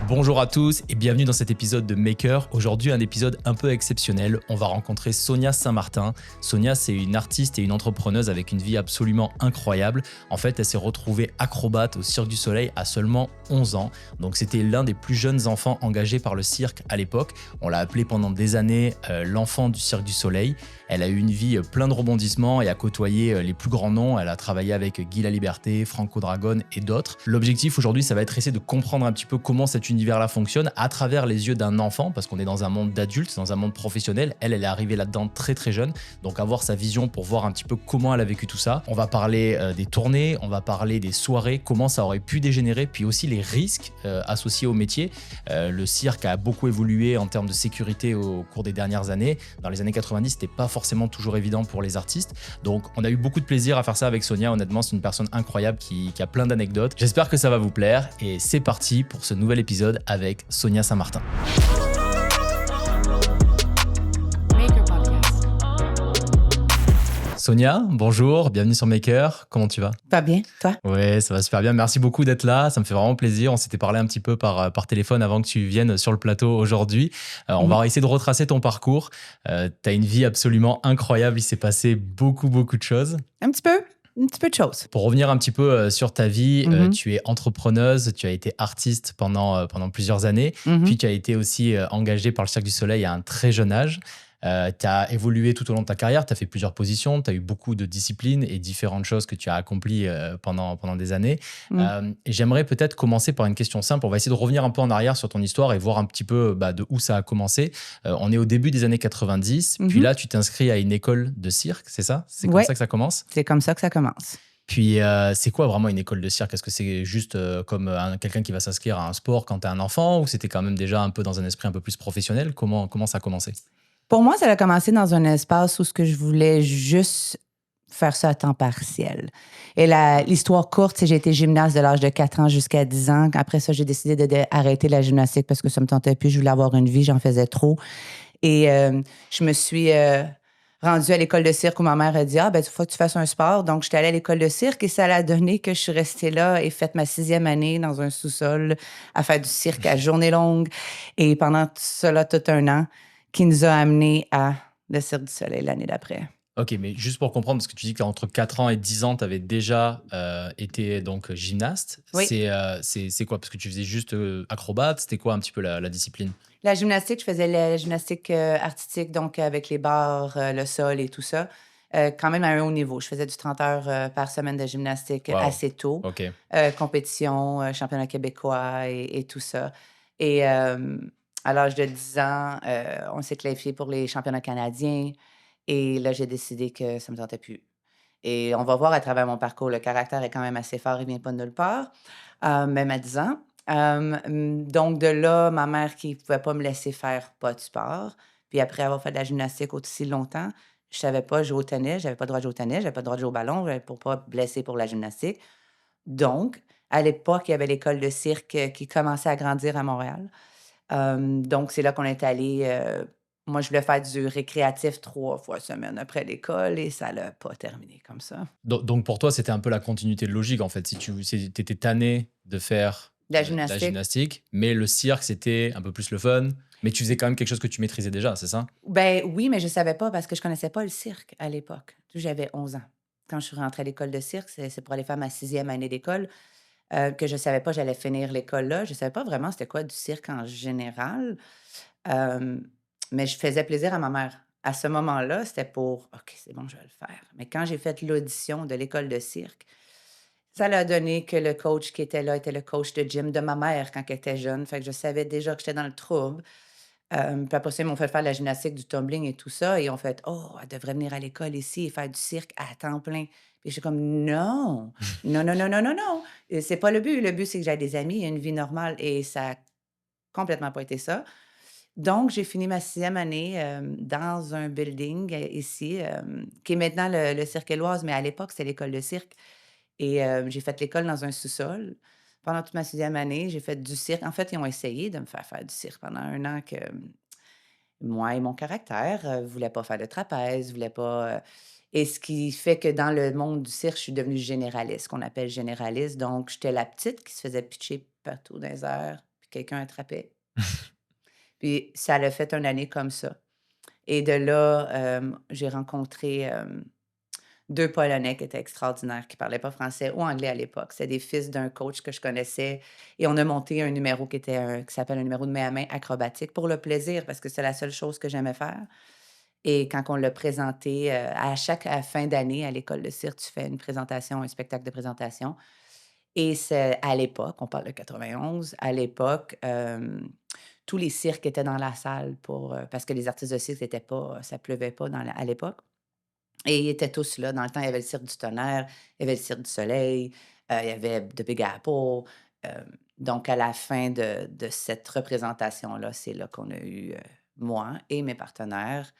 Bonjour à tous et bienvenue dans cet épisode de Maker. Aujourd'hui, un épisode un peu exceptionnel. On va rencontrer Sonia Saint-Martin. Sonia, c'est une artiste et une entrepreneuse avec une vie absolument incroyable. En fait, elle s'est retrouvée acrobate au Cirque du Soleil à seulement 11 ans. Donc, c'était l'un des plus jeunes enfants engagés par le cirque à l'époque. On l'a appelée pendant des années l'enfant du Cirque du Soleil. Elle a eu une vie plein de rebondissements et a côtoyé les plus grands noms. Elle a travaillé avec Guy Laliberté, Franco Dragone et d'autres. L'objectif aujourd'hui, ça va être essayer de comprendre un petit peu comment cet univers-là fonctionne à travers les yeux d'un enfant, parce qu'on est dans un monde d'adultes, dans un monde professionnel. Elle est arrivée là-dedans très très jeune, donc avoir sa vision pour voir un petit peu comment elle a vécu tout ça. On va parler des tournées, on va parler des soirées, comment ça aurait pu dégénérer, puis aussi les risques associés au métier. Le cirque a beaucoup évolué en termes de sécurité au cours des dernières années. Dans les années 90, c'était pas forcément toujours évident pour les artistes. Donc on a eu beaucoup de plaisir à faire ça avec Sonia. Honnêtement, c'est une personne incroyable qui a plein d'anecdotes. J'espère que ça va vous plaire et c'est parti pour ce nouvel épisode avec Sonia Saint-Martin. Sonia, bonjour, bienvenue sur Maker. Comment tu vas? Pas bien, toi? Ouais, ça va super bien. Merci beaucoup d'être là. Ça me fait vraiment plaisir. On s'était parlé un petit peu par téléphone avant que tu viennes sur le plateau aujourd'hui. On va essayer de retracer ton parcours. Tu as une vie absolument incroyable. Il s'est passé beaucoup de choses. Un petit peu de choses. Pour revenir un petit peu sur ta vie, tu es entrepreneuse, tu as été artiste pendant plusieurs années, puis tu as été aussi engagée par le Cirque du Soleil à un très jeune âge. Tu as évolué tout au long de ta carrière, tu as fait plusieurs positions, tu as eu beaucoup de disciplines et différentes choses que tu as accomplies pendant des années. Et j'aimerais peut-être commencer par une question simple. On va essayer de revenir un peu en arrière sur ton histoire et voir un petit peu de où ça a commencé. On est au début des années 90, puis là, tu t'inscris à une école de cirque, c'est ça? C'est comme ça que ça commence? C'est comme ça que ça commence. Puis, c'est quoi vraiment une école de cirque? Est-ce que c'est juste comme quelqu'un qui va s'inscrire à un sport quand tu es un enfant ou c'était quand même déjà un peu dans un esprit un peu plus professionnel? Comment ça a commencé? Pour moi, ça a commencé dans un espace où ce que je voulais juste faire ça à temps partiel. Et l'histoire courte, c'est j'ai été gymnaste de l'âge de 4 ans jusqu'à 10 ans. Après ça, j'ai décidé d'arrêter la gymnastique parce que ça me tentait plus. Je voulais avoir une vie, j'en faisais trop. Et je me suis rendue à l'école de cirque où ma mère a dit « Ah, ben, il faut que tu fasses un sport. » Donc, j'étais allée à l'école de cirque et ça a donné que je suis restée là et fait ma 6e année dans un sous-sol à faire du cirque à journée longue. Et pendant cela, tout un an, qui nous a amenés à le Cirque du Soleil l'année d'après. Ok, mais juste pour comprendre, parce que tu dis qu'entre 4 ans et 10 ans, tu avais déjà été donc gymnaste. Oui. C'est quoi? Parce que tu faisais juste acrobate, c'était quoi un petit peu la discipline? La gymnastique, je faisais la gymnastique artistique, donc avec les barres, le sol et tout ça. Quand même à un haut niveau. Je faisais du 30 heures par semaine de gymnastique assez tôt. Ok. Compétition, championnat québécois et tout ça. Et à l'âge de 10 ans, on s'est qualifié pour les championnats canadiens. Et là, j'ai décidé que ça me tentait plus. Et on va voir à travers mon parcours, le caractère est quand même assez fort, il vient pas de nulle part, même à 10 ans. Donc de là, ma mère qui pouvait pas me laisser faire pas de sport. Puis après avoir fait de la gymnastique aussi longtemps, je savais pas jouer au tennis, j'avais pas le droit de jouer au tennis, j'avais pas le droit de jouer au ballon, pour pas blesser pour la gymnastique. Donc, à l'époque, il y avait l'école de cirque qui commençait à grandir à Montréal. Donc c'est là qu'on est allé. Moi, je voulais faire du récréatif 3 fois semaine après l'école et ça l'a pas terminé comme ça. Donc pour toi, c'était un peu la continuité de logique en fait. Si tu étais tanné de faire La de la gymnastique. gymnastique, mais le cirque, c'était un peu plus le fun. Mais tu faisais quand même quelque chose que tu maîtrisais déjà, c'est ça? Ben oui, mais je savais pas parce que je connaissais pas le cirque à l'époque. J'avais 11 ans. Quand je suis rentrée à l'école de cirque, c'est pour aller faire ma 6e année d'école, que je savais pas j'allais finir l'école là. Je savais pas vraiment c'était quoi du cirque en général, hem, mais je faisais plaisir à ma mère. À ce moment-là, c'était pour: «OK, c'est bon, je vais le faire». Mais quand j'ai fait l'audition de l'école de cirque, ça l'a donné que le coach qui était là était le coach de gym de ma mère quand elle était jeune. Fait que je savais déjà que j'étais dans le trouble. Puis après ça, ils m'ont fait faire de la gymnastique, du tumbling et tout ça et ils ont fait: «Oh, elle devrait venir à l'école ici et faire du cirque à temps plein». Puis j'étais comme: «Non, non, non, non, non, non, non, c'est pas le but. Le but, c'est que j'aie des amis et une vie normale» et ça a complètement pas été ça. Donc j'ai fini ma 6e année, dans un building, ici, qui est maintenant le Cirque Éloise, mais à l'époque, c'était l'école de cirque et j'ai fait l'école dans un sous-sol. Pendant toute ma 6e année, j'ai fait du cirque. En fait, ils ont essayé de me faire faire du cirque pendant un an que moi et mon caractère, voulais pas faire de trapèze, voulais pas, et ce qui fait que dans le monde du cirque, je suis devenue généraliste, qu'on appelle généraliste. Donc j'étais la petite qui se faisait pitcher partout dans les airs, puis quelqu'un attrapait. Puis ça l'a fait une année comme ça. Et de là, j'ai rencontré, 2 Polonais qui étaient extraordinaires, qui parlaient pas français ou anglais à l'époque. C'est des fils d'un coach que je connaissais et on a monté un numéro qui s'appelle un numéro de main à main acrobatique pour le plaisir parce que c'est la seule chose que j'aimais faire. Et quand on l'a présenté, à fin d'année à l'école de cirque, tu fais une présentation, un spectacle de présentation et c'est à l'époque, on parle de 91, à l'époque, tous les cirques étaient dans la salle parce que les artistes de cirque étaient pas ça pleuvait pas à l'époque et ils étaient tous là. Dans le temps, il y avait le Cirque du Tonnerre, il y avait le Cirque du Soleil, il y avait The Big Apple. Donc à la fin de cette représentation-là, c'est là qu'on a eu, moi et mes partenaires,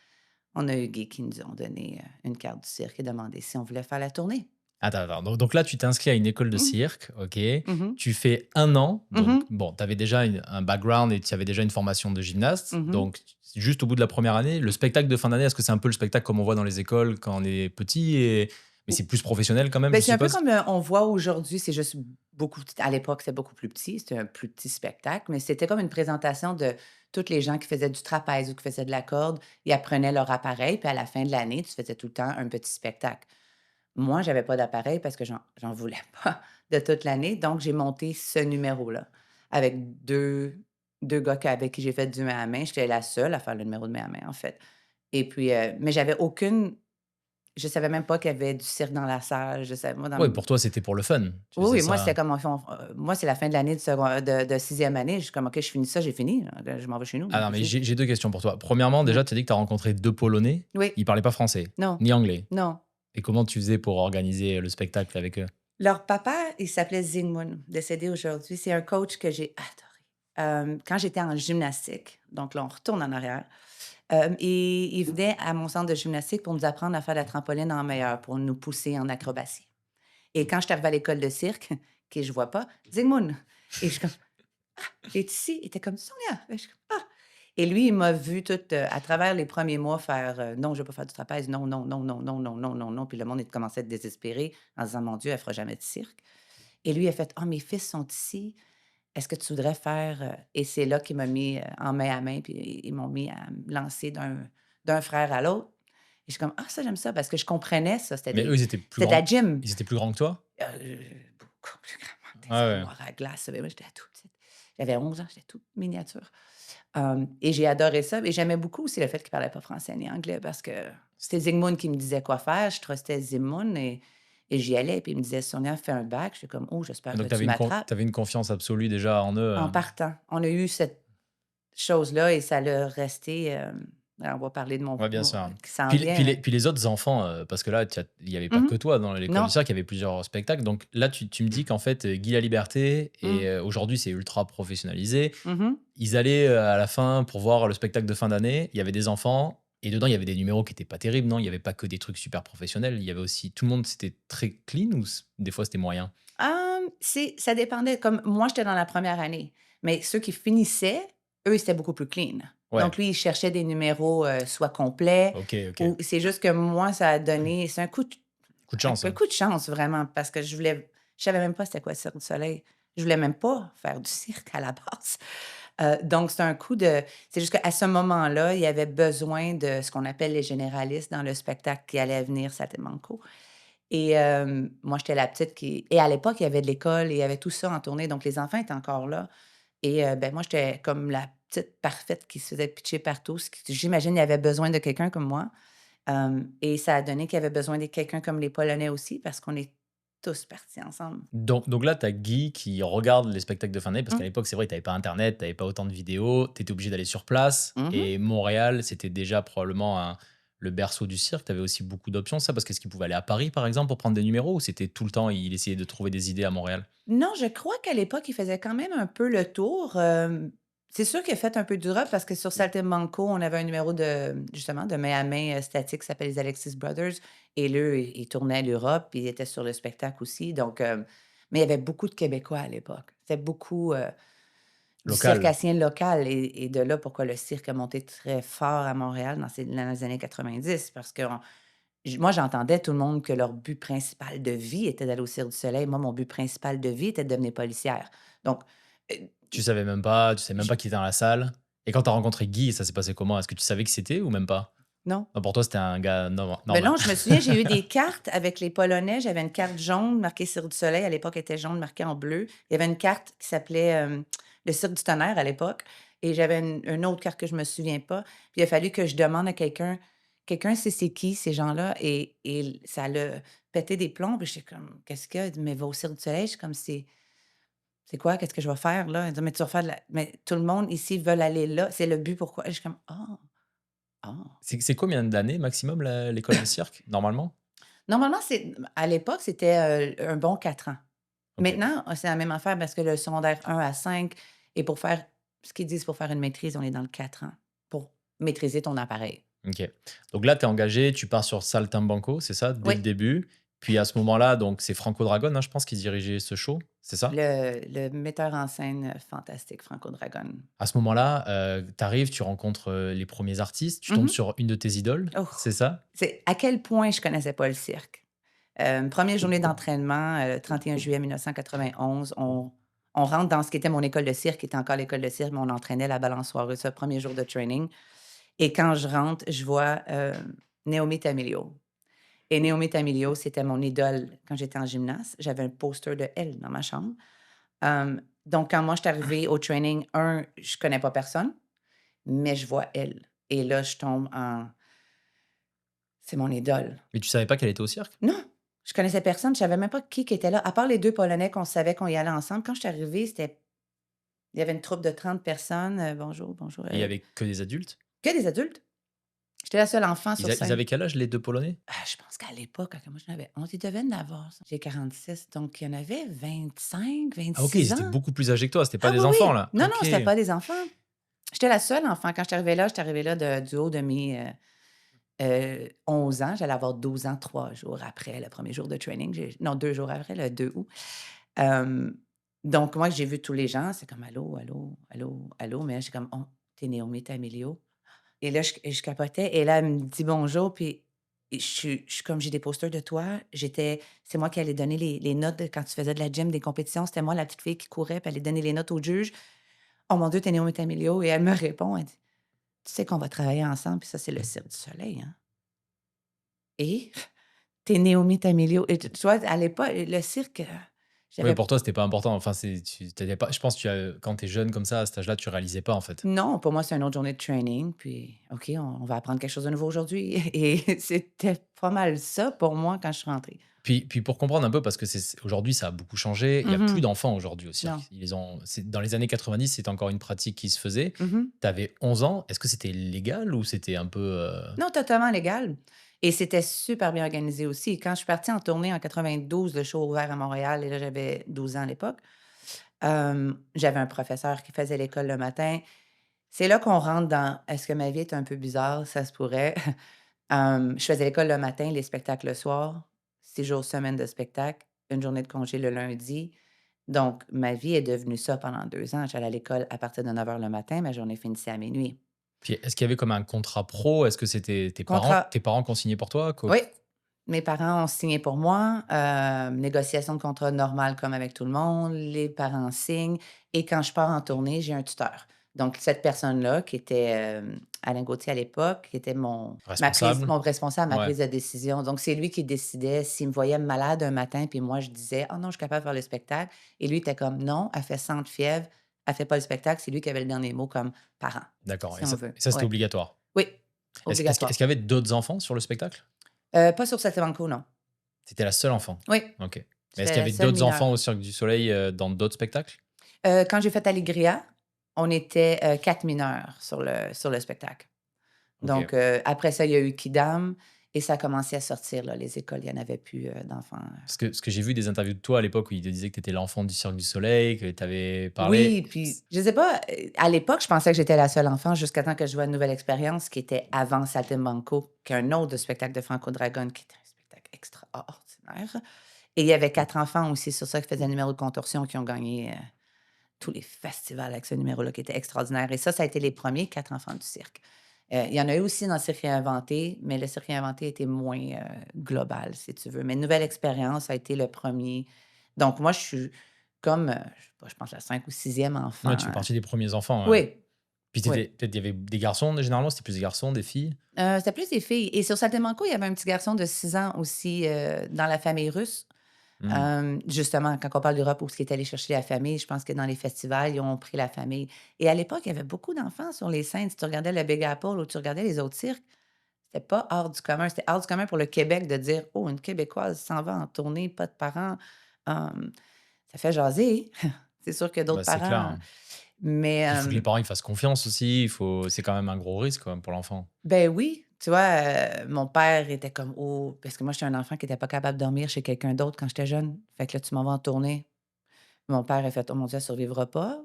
on a eu Guy qui nous ont donné, une carte du cirque et demandé si on voulait faire la tournée. Attends, attends. Donc là, tu t'inscris à une école de Mmh. cirque, OK. Mmh. Tu fais 1 an. Donc, Mmh. bon, tu avais déjà un background et tu avais déjà une formation de gymnaste. Mmh. Donc, juste au bout de la première année, le spectacle de fin d'année, est-ce que c'est un peu le spectacle comme on voit dans les écoles quand on est petit mais c'est plus professionnel quand même, Ben je c'est un peu suppose? comme, on voit aujourd'hui, c'est juste beaucoup à l'époque, c'était beaucoup plus petit, c'était un plus petit spectacle, mais c'était comme une présentation de toutes les gens qui faisaient du trapèze ou qui faisaient de la corde. Ils apprenaient leur appareil, puis à la fin de l'année, tu faisais tout le temps un petit spectacle. Moi, j'avais pas d'appareil parce que j'en voulais pas de toute l'année, donc j'ai monté ce numéro-là avec deux gars avec qui j'ai fait du main à main. J'étais la seule à faire le numéro de main à main, en fait. Et puis, mais j'avais aucune je savais même pas qu'il y avait du cirque dans la salle. Je savais moi dans Ouais, m pour toi, c'était pour le fun. Tu Oui, faisais oui, moi, c'était ça. comme moi, c'est la fin de l'année de 6e année. Je suis comme: «OK, je finis ça, j'ai fini, là, je m'en vais chez nous, Ah là, non, c'est mais fini». j'ai 2 questions pour toi. Premièrement, Mmh. déjà, tu as dit que tu as rencontré 2 Polonais. Oui, Ils parlaient pas français, non, ni anglais. non. Et comment tu faisais pour organiser le spectacle avec eux? Leur papa, il s'appelait Zygmunt, décédé aujourd'hui. C'est un coach que j'ai adoré. Quand j'étais en gymnastique, donc là, on retourne en arrière, et il venait à mon centre de gymnastique pour nous apprendre à faire la trampoline en meilleur, pour nous pousser en acrobatie. Et quand je suis arrivée à l'école de cirque, que je vois pas, Zygmunt et je suis comme: «Tu ici?» Il était comme: «Sonia!» Et je suis comme: «Ah!» Et lui, il m'a vu toute, à travers les premiers mois faire, «Non, je veux pas faire du trapèze. Non, non, non, non, non, non, non, non, non». Puis le monde, il commençait à être désespéré en disant: «Mon Dieu, elle fera jamais de cirque». Et lui, il a fait: «Ah, mes fils sont ici. Est-ce que tu voudrais faire, Et c'est là qu'il m'a mis, en main à main, puis ils m'ont mis à me lancer d'un frère à l'autre. Et je suis comme: «Ah, ça, j'aime ça», parce que je comprenais ça. Mais eux, C'était de la gym. ils étaient plus grands que toi? Beaucoup plus grand, des Ah ouais. armoires à glace, mais moi, j'étais toute petite. J'avais 11 ans, j'étais toute miniature. Et j'ai adoré ça, et j'aimais beaucoup aussi le fait qu'il parlait pas français ni anglais parce que c'était Zygmunt qui me disait quoi faire. Je trustais Zygmunt et j'y allais, puis il me disait: «Sonia, fais un bac». J'étais comme: «Oh, j'espère que Donc tu tu m'attrapes». avais une confiance absolue déjà en eux, En partant, on a eu cette chose-là et ça l'a resté, on va parler de Ouais, bien mon sûr. qui s'en vient, Puis les autres enfants, parce que là, il y avait pas mmh que toi dans l'école du Non. cirque, il y avait plusieurs spectacles. Donc là, tu me dis qu'en fait, Guy Laliberté Mmh. et aujourd'hui, c'est ultra professionnalisé. Mmh. Ils allaient, à la fin pour voir le spectacle de fin d'année, il y avait des enfants et dedans, il y avait des numéros qui étaient pas terribles, non? Il y avait pas que des trucs super professionnels, il y avait aussi tout le monde, c'était très clean ou des fois c'était moyen? Ça dépendait. Comme moi, j'étais dans la première année, mais ceux qui finissaient, eux, c'était beaucoup plus clean. Ouais, Donc lui, il cherchait des numéros, soit complets OK, OK. ou c'est juste que moi, ça a donné c'est Coup de chance, un hein. coup de chance vraiment parce que je savais même pas c'était quoi le Cirque du Soleil. Je voulais même pas faire du cirque à la base. Donc c'est juste qu'à ce moment-là, il y avait besoin de ce qu'on appelle les généralistes dans le spectacle qui allait venir Saltimbanco. Et moi, j'étais la petite qui et à l'époque, il y avait de l'école et il y avait tout ça en tournée, donc les enfants étaient encore là et ben, moi, j'étais comme la petite parfaite qui se faisait pitcher partout. Ce qui J'imagine, il y avait besoin de quelqu'un comme moi, et ça a donné qu'il y avait besoin de quelqu'un comme les Polonais aussi parce qu'on est tous partis ensemble. Donc là, tu as Guy qui regarde les spectacles de fin d'année parce qu'à Mmh. l'époque, c'est vrai, tu avais pas internet, tu avais pas autant de vidéos, tu étais obligé d'aller sur place Mmh. et Montréal, c'était déjà probablement le berceau du cirque. Tu avais aussi beaucoup d'options, ça, parce qu'est-ce qu'il pouvait aller à Paris, par exemple, pour prendre des numéros ou c'était tout le temps, il essayait de trouver des idées à Montréal? Non, je crois qu'à l'époque, il faisait quand même un peu le tour. C'est sûr qu'il a fait un peu d'Europe parce que sur Saltimbanco, on avait un numéro justement, de main à main, statique qui s'appelle les Alexis Brothers et eux, ils tournaient l'Europe, puis ils étaient sur le spectacle aussi, donc mais il y avait beaucoup de Québécois à l'époque. C'était beaucoup, du Local? circassien local et de là pourquoi le cirque a monté très fort à Montréal dans les années 90 parce que moi, j'entendais tout le monde que leur but principal de vie était d'aller au Cirque du Soleil. Moi, mon but principal de vie était de devenir policière. Donc, heu, Tu savais même pas qu'il était dans la salle. Et quand tu as rencontré Guy, ça s'est passé comment? Est-ce que tu savais qui c'était ou même pas? Non. Non, pour toi, c'était un gars Ben normal. non, je me souviens, j'ai eu des cartes avec les Polonais. J'avais une carte jaune marquée Cirque du Soleil. À l'époque, elle était jaune marquée en bleu. Il y avait une carte qui s'appelait le Cirque du Tonnerre à l'époque. Et j'avais une autre carte que je me souviens pas. Puis il a fallu que je demande à quelqu'un, quelqu'un sait c'est qui ces gens-là. Et ça l'a pété des plombs. Puis j'étais comme, qu'est-ce qu'il y a? Il dit, mais va au Cirque du Soleil. Je suis comme, c'est quoi? Qu'est-ce que je vais faire là? Il dit, mais tu vas faire de la... Mais tout le monde ici veut aller là. C'est le but pourquoi? Et je suis comme, ah, ah. C'est combien d'années maximum l'école de cirque, normalement? Normalement, à l'époque, c'était un bon 4 ans. OK. Maintenant, c'est la même affaire parce que le secondaire 1 à 5 et pour faire ce qu'ils disent pour faire une maîtrise, on est dans le 4 ans pour maîtriser ton appareil. OK. Donc là, tu es engagé, tu pars sur Saltimbanco, c'est ça, dès Oui, le début? Puis à ce moment-là, donc c'est Franco Dragone, hein, je pense, qui dirigeait ce show, c'est ça? le metteur en scène fantastique, Franco Dragon. À ce moment-là, tu arrives, tu rencontres, les premiers artistes, tu tombes Mhm. sur une de tes idoles, Oh, c'est ça? c'est à quel point je connaissais pas le cirque. Première journée d'entraînement, 31 juillet 1991, on rentre dans ce qui était mon école de cirque, qui était encore l'école de cirque, mais on entraînait la balançoire russe, premier jour de training. Et quand je rentre, je vois Naomi Tamilio. Et Naomi Tamilio, c'était mon idole quand j'étais en gymnase. J'avais un poster de elle dans ma chambre. Donc, quand moi, je suis arrivée au training, je connais pas personne, mais je vois elle. Et là, je tombe en... C'est mon idole. Mais tu savais pas qu'elle était au cirque? Non, je connaissais personne. Je savais même pas qui était là, à part les 2 Polonais qu'on savait qu'on y allait ensemble. Quand je suis arrivée, il y avait une troupe de 30 personnes. Bonjour, bonjour. Et il y avait que des adultes? Que des adultes. J'étais la seule enfant sur Ils scène. avaient quel âge, les 2 Polonais? Je pense qu'à l'époque, quand moi j'en avais 11, ils devaient en avoir, ça. J'ai 46, donc il y en avait 25, Ah OK, ils 26 étaient ans. beaucoup plus âgés que toi, c'était pas Ah des oui, enfants oui! là? Non, non, OK. c'était pas des enfants. J'étais la seule enfant. Quand j'étais arrivée là du haut de mes 11 ans. J'allais avoir 12 ans 3 jours après le premier jour de training. Non, 2 jours après, le 2 août. Euh, donc, moi, j'ai vu tous les gens. C'est comme allô, allô, allô, allô. Mais là, j'ai comme, oh, t'es Naomi Tamilio. Et là, je capotais. Et là, elle me dit bonjour. Puis, je suis comme, j'ai des posters de toi. C'est moi qui allais donner les notes quand tu faisais de la gym, des compétitions. C'était moi, la petite fille qui courait, puis allait donner les notes au juge. Oh mon Dieu, t'es Naomi Tamilio. Et elle me répond, elle dit, tu sais qu'on va travailler ensemble, puis ça, c'est le Cirque du Soleil, hein? Et t'es Naomi Tamilio. Et tu vois, à l'époque, le cirque, Oui, j'avais pour toi, c'était pas important. Enfin, tu pas je pense que quand tu es jeune comme ça, à cet âge-là, tu réalisais pas, en fait. non, pour moi, c'est une autre journée de training, puis OK, on va apprendre quelque chose de nouveau aujourd'hui. Et c'était pas mal ça pour moi quand je suis rentrée. Puis pour comprendre un peu, parce que aujourd'hui, ça a beaucoup changé. Il y a plus Mhm. d'enfants aujourd'hui au cirque. Non. Dans les années 90, c'était encore une pratique qui se faisait. Mhm. Tu avais 11 ans. Est-ce que c'était légal ou c'était un peu. Non, totalement légal. Et c'était super bien organisé aussi. Quand je suis partie en tournée en 92, le show a ouvert à Montréal, et là, j'avais 12 ans à l'époque. J'avais un professeur qui faisait l'école le matin. C'est là qu'on rentre dans est-ce que ma vie est un peu bizarre? Ça se pourrait. Je faisais l'école le matin, les spectacles le soir, 6 jours semaine de spectacle, une journée de congé le lundi. Donc, ma vie est devenue ça pendant 2 ans. J'allais à l'école à partir de 9 heures le matin, ma journée finissait à minuit. Puis est-ce qu'il y avait comme un contrat pro? Est-ce que c'était Contrat, tes parents qui ont signé pour toi? oui, mes parents ont signé pour moi, négociation de contrat normale comme avec tout le monde, les parents signent et quand je pars en tournée, j'ai un tuteur. Donc cette personne-là qui était, Alain Gauthier à l'époque, qui était Responsable? mon responsable, ma Ouais, prise de décision. Donc c'est lui qui décidait s'il me voyait malade un matin, puis moi je disais: «Oh non, je suis capable de faire le spectacle» et lui était comme: «Non, elle fait 100 de fièvre, elle fait pas le spectacle». C'est lui qui avait le dernier mot comme parent, d'accord. si on veut. Et ça, c'était Ouais. obligatoire. Oui, Est-ce obligatoire. qu'il y avait d'autres enfants sur le spectacle? Pas sur Saltimbanco, non. C'était la seule enfant? Oui, OK. Mais est-ce j'étais qu'il y la avait seule d'autres enfants mineure. au Cirque du Soleil, dans d'autres spectacles? Quand j'ai fait Allegria, on était, 4 mineurs sur le spectacle. OK. Donc, après ça, il y a eu Kidam et ça a commencé à sortir, là, les écoles, il y en avait plus, d'enfants. Parce que j'ai vu des interviews de toi à l'époque où ils te disaient que tu étais l'enfant du Cirque du Soleil, que tu avais parlé. Oui, puis je sais pas, à l'époque, je pensais que j'étais la seule enfant jusqu'à temps que je vois une nouvelle expérience qui était avant Saltimbanco, qui est un autre spectacle de Franco Dragon, qui était un spectacle extraordinaire. Et il y avait 4 enfants aussi sur ça qui faisaient le numéro de contorsion qui ont gagné, tous les festivals avec ce numéro-là qui était extraordinaire. Et ça a été les premiers 4 enfants du cirque. Il y en a eu aussi dans le cirque inventé, mais le cirque inventé était moins global, si tu veux. Mais Nouvelle Expérience a été le premier. Donc, moi, je suis comme, je sais pas, je pense la 5 ou sixième Ouais, enfant. tu fais partie des premiers enfants, ouais. Oui, Puis oui. peut-être il y avait des garçons, généralement, c'était plus des garçons, des filles? C'était plus des filles et sur Saltimbanco, il y avait un petit garçon de 6 ans aussi, dans la famille russe. Mmh. Justement, quand on parle d'Europe, où ce qui est allé chercher la famille, je pense que dans les festivals, ils ont pris la famille et à l'époque, il y avait beaucoup d'enfants sur les scènes. Si tu regardais le Big Apple ou tu regardais les autres cirques, c'était pas hors du commun. C'était hors du commun pour le Québec de dire: «Oh, une Québécoise s'en va en tournée, pas de parents». Hem, Ça fait jaser. C'est sûr que Bah, d'autres c'est clair, parents hein. mais Puis il faut que les parents, ils fassent confiance aussi, c'est quand même un gros risque, quand même, pour l'enfant. ben oui, tu vois, mon père était comme: «Oh» parce que moi, j'étais un enfant qui était pas capable de dormir chez quelqu'un d'autre quand j'étais jeune. Fait que là, tu m'en vas en tournée. Mon père a fait: «Oh mon Dieu, elle survivra pas»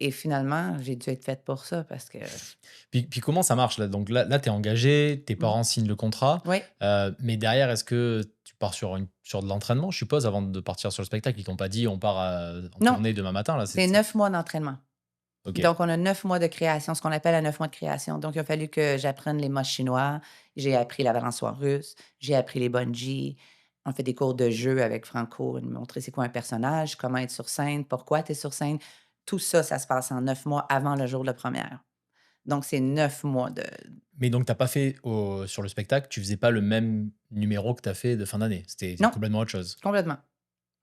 et finalement, j'ai dû être faite pour ça parce que Puis comment ça marche là? Donc là, tu es engagé, tes mmh, parents signent le contrat, oui, mais derrière, est-ce que tu pars sur de l'entraînement, je suppose, avant de partir sur le spectacle? Ils t'ont pas dit: «On part, en non, tournée demain matin», là, c'est 9 mois d'entraînement. OK. Donc on a 9 mois de création, ce qu'on appelle à 9 mois de création. Donc il a fallu que j'apprenne les mots chinois, j'ai appris la balançoire russe, j'ai appris les bungees. On fait des cours de jeu avec Franco, il m'a montré c'est quoi un personnage, comment être sur scène, pourquoi tu es sur scène. Tout ça, ça se passe en 9 mois avant le jour de première. Donc c'est 9 mois de Mais donc t'as pas fait sur le spectacle, tu faisais pas le même numéro que tu as fait de fin d'année? C'était non, complètement autre chose? complètement.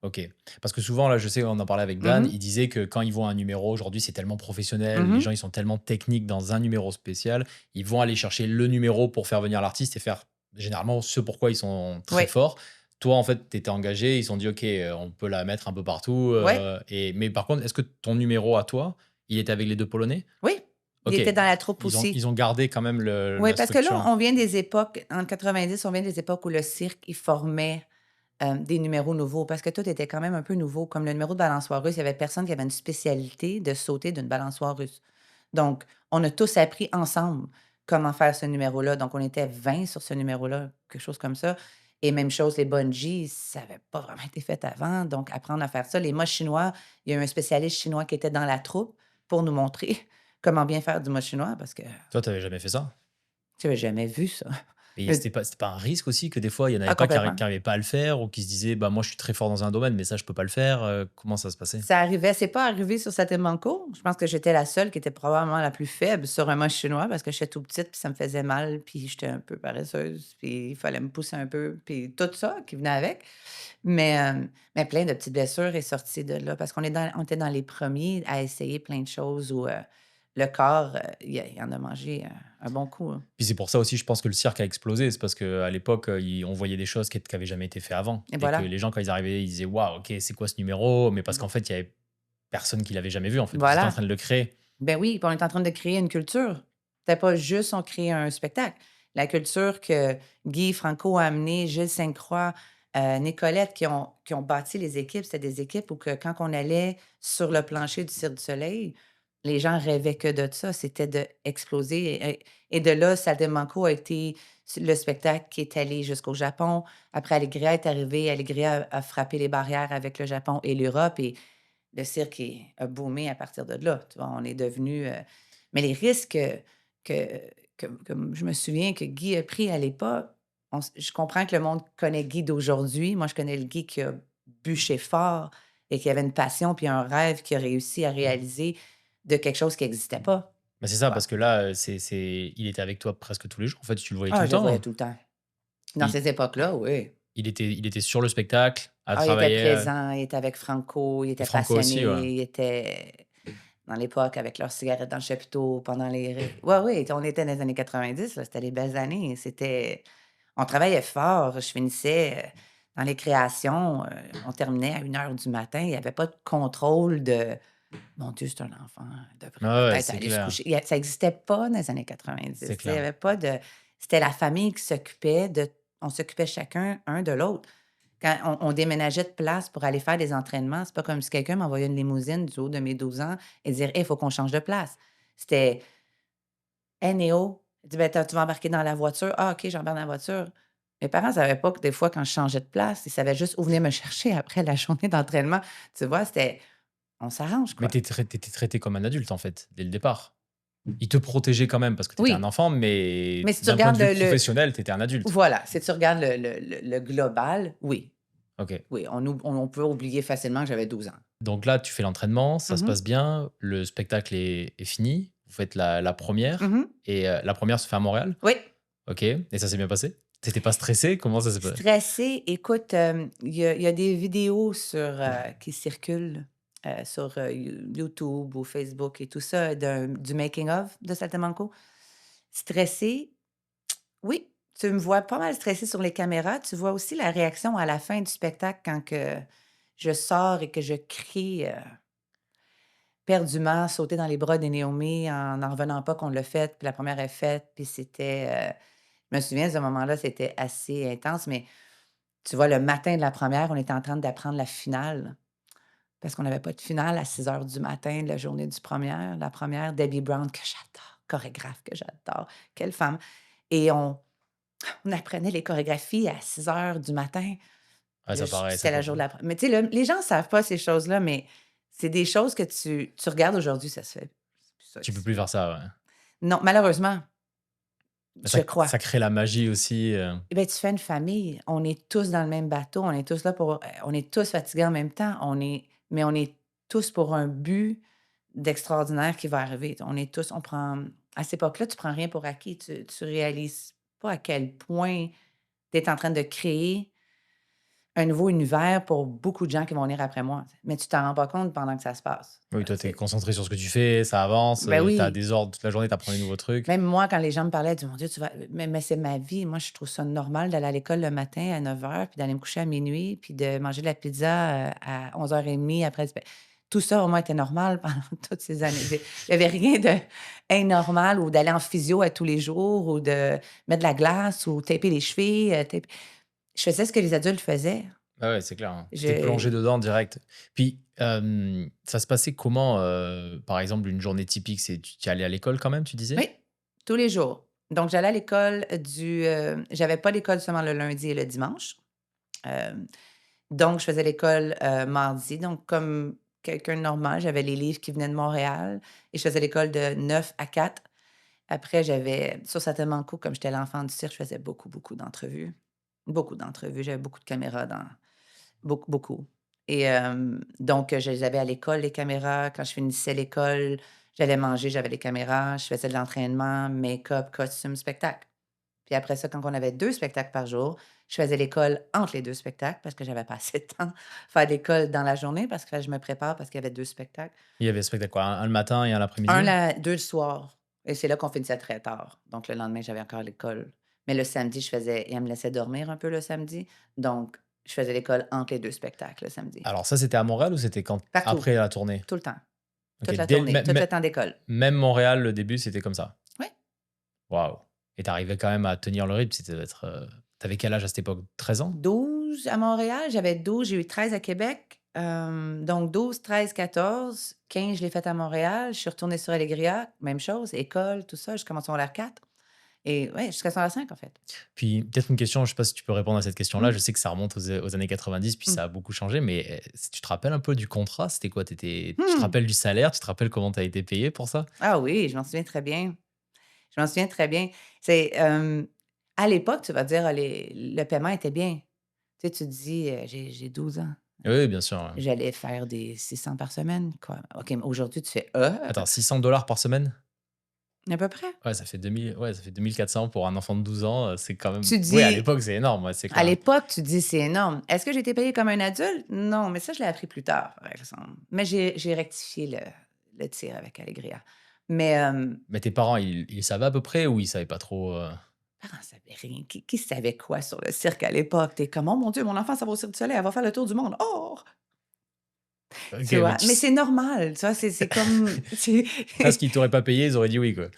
OK. Parce que souvent, là, je sais, on en parlait avec Dan, Mmh il disait que quand ils voient un numéro, aujourd'hui, c'est tellement professionnel, les mh. gens, ils sont tellement techniques dans un numéro spécial, ils vont aller chercher le numéro pour faire venir l'artiste et faire généralement ce pourquoi ils sont très Oui, forts. Toi, en fait, tu étais engagé, ils se sont dit: «OK, on peut la mettre un peu partout», oui, mais par contre, est-ce que ton numéro à toi, il était avec les 2 Polonais? oui. Il OK. était dans la troupe Ils ont aussi. ils ont gardé quand même Oui, la parce que là, structure. on vient des époques, en 90, on vient des époques où le cirque, il formait des numéros nouveaux, parce que tout était quand même un peu nouveau. Comme le numéro de balançoire russe, il y avait personne qui avait une spécialité de sauter d'une balançoire russe. Donc, on a tous appris ensemble comment faire ce numéro-là. Donc, on était 20 sur ce numéro-là, quelque chose comme ça. Et même chose, les bungees, ça n'avait pas vraiment été fait avant. Donc, apprendre à faire ça. Les mots chinois, il y a eu un spécialiste chinois qui était dans la troupe pour nous montrer comment bien faire du mot chinois, parce que Toi, tu avais jamais fait ça? tu n'avais jamais vu ça. Et c'était pas un risque aussi que des fois, il y en avait Ah, pas complètement. qui arrivaient pas à le faire ou qui se disaient: «Bah, moi, je suis très fort dans un domaine, mais ça, je peux pas le faire», comment ça se passait? Ça arrivait, c'est pas arrivé sur Saltimbanco. Je pense que j'étais la seule qui était probablement la plus faible sur un moche chinois parce que j'étais tout petite, puis ça me faisait mal, puis j'étais un peu paresseuse, puis il fallait me pousser un peu, puis tout ça qui venait avec. Mais plein de petites blessures est sorti de là parce on était dans les premiers à essayer plein de choses où, le corps, il en a mangé, un bon coup, hein. Puis c'est pour ça aussi, je pense que le cirque a explosé. C'est parce qu'à l'époque, on voyait des choses qui avaient jamais été fait avant Et et que voilà. les gens, quand ils arrivaient, ils disaient: «Waouh, OK, c'est quoi ce numéro?» Mais parce qu'en fait, il y avait personne qui l'avait jamais vu, en fait. Vous étiez en Voilà. train de le créer. Ben oui, puis on est en train de créer une culture. C'était pas juste on crée un spectacle. La culture que Guy Franco a amenée, Gilles Sainte-Croix, Nicolette qui ont bâti les équipes, c'était des équipes où que quand on allait sur le plancher du Cirque du Soleil, les gens rêvaient que de ça, c'était d'exploser et de là, Saltimbanco a été le spectacle qui est allé jusqu'au Japon. Après, Allégria est arrivé. Allégria a frappé les barrières avec le Japon et l'Europe et le cirque a boomé à partir de là, tu vois? On est devenu, mais les risques, que que je me souviens que Guy a pris à l'époque, je comprends que le monde connaît Guy d'aujourd'hui. Moi, je connais le Guy qui a bûché fort et qui avait une passion puis un rêve qu'il a réussi à réaliser de quelque chose qui n'existait pas, Bah, c'est tu ça, vois? parce que là, il était avec toi presque tous les jours. En fait, tu le voyais tout Ah, le je le temps, voyais hein. tout le temps. Dans Il ces époques-là, oui. il était sur le spectacle, à Ah, il était travailler, présent, il était avec Franco, il et était Franco aussi, ouais. passionné, il était dans l'époque avec leurs cigarettes dans le chapiteau pendant les ouais, oui, on était dans les années 90 là, c'était les belles années. On travaillait fort, je finissais, dans les créations, on terminait à 1 heure du matin, il y avait pas de contrôle de: «Mon Dieu, c'est un enfant, il devrait Ouais, ouais, peut-être c'est aller se clair, coucher». Ça existait pas dans les années 90, tu c'est sais, il y clair. avait pas de c'était la famille qui s'occupait de on s'occupait chacun un de l'autre. Quand on déménageait de place pour aller faire des entraînements, c'est pas comme si quelqu'un m'envoyait une limousine du haut de mes 12 ans et dire: «Hey, il faut qu'on change de place». C'était: «Hey Néo», il dit: «Ben, tu vas embarquer dans la voiture». «Ah OK, j'embarque dans la voiture». Mes parents savaient pas que des fois quand je changeais de place, ils savaient juste où venir me chercher après la journée d'entraînement. Tu vois, c'était on s'arrange, Mais quoi. tu étais traité comme un adulte, en fait, dès le départ. Il te protégeait quand même parce que tu étais un Oui, enfant, mais mais si tu d'un point de regardes vue le professionnel, tu étais un adulte. voilà, si tu regardes le global, oui, OK. oui, on peut oublier facilement que j'avais 12 ans. Donc là, tu fais l'entraînement, ça se Mmh. passe bien, le spectacle est fini, vous faites la première Mmh. et la première se fait à Montréal? Oui. OK et ça s'est bien passé? Tu pas stressé? Comment ça s'est passé? Stressée, écoute, il y a des vidéos qui circulent, sur, YouTube ou Facebook et tout ça du making of de Saltimbanco. Stressée, oui, tu me vois pas mal stressée sur les caméras. Tu vois aussi la réaction à la fin du spectacle quand que je sors et que je crie, perdument, sauter dans les bras de Naomi en n'en revenant pas qu'on l'a fait, puis la première est faite, puis je me souviens de ce moment-là, c'était assez intense, mais tu vois, le matin de la première, on était en train d'apprendre la finale parce qu'on n'avait pas de finale à 6 heures du matin de la journée la première, Debbie Brown, que j'adore, chorégraphe que j'adore, quelle femme. Et on apprenait les chorégraphies à 6 heures du matin. Ouais, Là, ça paraît ça c'était la peut jour de la mais tu sais, les gens ne savent pas ces choses-là, mais c'est des choses que tu regardes aujourd'hui, ça se fait plus ça tu peux ici. plus faire ça, ouais. Non, malheureusement, Mais je ça crois. crée la magie aussi, Eh beh, tu fais une famille, on est tous dans le même bateau, on est tous là on est tous fatigués en même temps, mais on est tous pour un but d'extraordinaire qui va arriver. On prend à cette époque-là, tu prends rien pour acquis, tu réalises pas à quel point tu es en train de créer un nouveau univers pour beaucoup de gens qui vont venir après moi, mais tu t'en rends pas compte pendant que ça se passe. oui, toi, tu es C'est concentré sur ce que tu fais, ça avance, Ben tu as oui. des ordres toute la journée, tu apprends des nouveaux trucs. Même moi, quand les gens me parlaient, ils disaient: «Mon Dieu, tu vas» mais c'est ma vie. Moi, je trouve ça normal d'aller à l'école le matin à 9 heures, puis d'aller me coucher à minuit, puis de manger de la pizza, à 11h30 après tout ça, pour moi, était normal pendant toutes ces années. Il y avait rien de anormal ou d'aller en physio à tous les jours ou de mettre de la glace ou taper les chevilles, je faisais ce que les adultes faisaient. Ah ouais, c'est clair, hein. Tu t'es plongé Je dedans direct. Puis, ça se passait comment, par exemple, une journée typique? Tu y allais à l'école quand même, tu disais? Oui, tous les jours. Donc j'allais à l'école j'avais pas d'école seulement le lundi et le dimanche. Hem, donc je faisais l'école, mardi, donc comme quelqu'un de normal, j'avais les livres qui venaient de Montréal et je faisais l'école de 9 à 4. Après j'avais sur Satamanco, comme j'étais l'enfant du cirque, je faisais beaucoup, beaucoup d'entrevues. Beaucoup d'entrevues, j'avais beaucoup de caméras dans beaucoup, beaucoup et donc je les avais à l'école, les caméras. Quand je finissais l'école, j'allais manger, j'avais les caméras, je faisais de l'entraînement, make-up, costume, spectacle. Puis après ça, quand on avait 2 spectacles par jour, je faisais l'école entre les 2 spectacles parce que j'avais pas assez de temps. Faire l'école dans la journée parce que fallait que je me prépare parce qu'il y avait 2 spectacles. Il y avait spectacle quoi? Un le matin et un Un l'après-midi? la 2 le soir et c'est là qu'on finissait très tard. Donc le lendemain, j'avais encore l'école. Mais le samedi, elle me laissait dormir un peu le samedi, donc je faisais l'école entre les 2 spectacles le samedi. Alors ça, c'était à Montréal ou c'était quand Partout, après la tournée? tout le temps, OK, toute la dès le tournée, mê tout mê le temps d'école. même Montréal, le début, c'était comme ça? Oui. Waouh et tu arrivais quand même à tenir le rythme, c'était être, tu quel âge à cette époque? 13 ans? 12 à Montréal, j'avais 12, j'ai eu 13 à Québec. Donc 12, 13, 14, 15, je l'ai fait à Montréal. Je suis retournée sur Alegria, même chose, école, tout ça, jusqu'à mon secondaire 4 et ouais, jusqu'à secondaire 5 en fait. Puis peut-être une question, je sais pas si tu peux répondre à cette question-là. Mmh, Je sais que ça remonte aux années 90, puis mmh. ça a beaucoup changé, mais si tu te rappelles un peu du contrat, c'était quoi? Tu te Mmh! rappelles du salaire? Tu te rappelles comment tu as été payé pour ça? Ah oui, je m'en souviens très bien. Je m'en souviens très bien. À l'époque, tu vas dire: «Ah le paiement était bien». Tu sais, tu te dis, j'ai 12 ans. Oui, bien sûr, ouais. J'allais faire des 600 par semaine, quoi. OK, mais aujourd'hui, tu fais: Attends, 600 $ par semaine? À peu près». Ouais, ça fait 2 400 pour un enfant de 12 ans, c'est quand même Tu oui, à dis l'époque, c'est énorme, ouais, c'est À clair. l'époque, tu dis: «C'est énorme». Est-ce que j'ai été payée comme un adulte? Non, mais ça, je l'ai appris plus tard, par exemple. Mais j'ai rectifié le tir avec Allegria. Mais, Mais tes parents, ils savaient à peu près ou ils savaient pas trop, parents savaient rien. Qui savait quoi sur le cirque à l'époque? Tu es comme: «Oh mon Dieu, mon enfant, ça va au Cirque du Soleil, elle va faire le tour du monde. Oh!» OK, Tu mais vois? tu Mais c'est normal, tu vois? C'est comme c'est parce qu'ils t'auraient pas payé, ils auraient dit oui, quoi.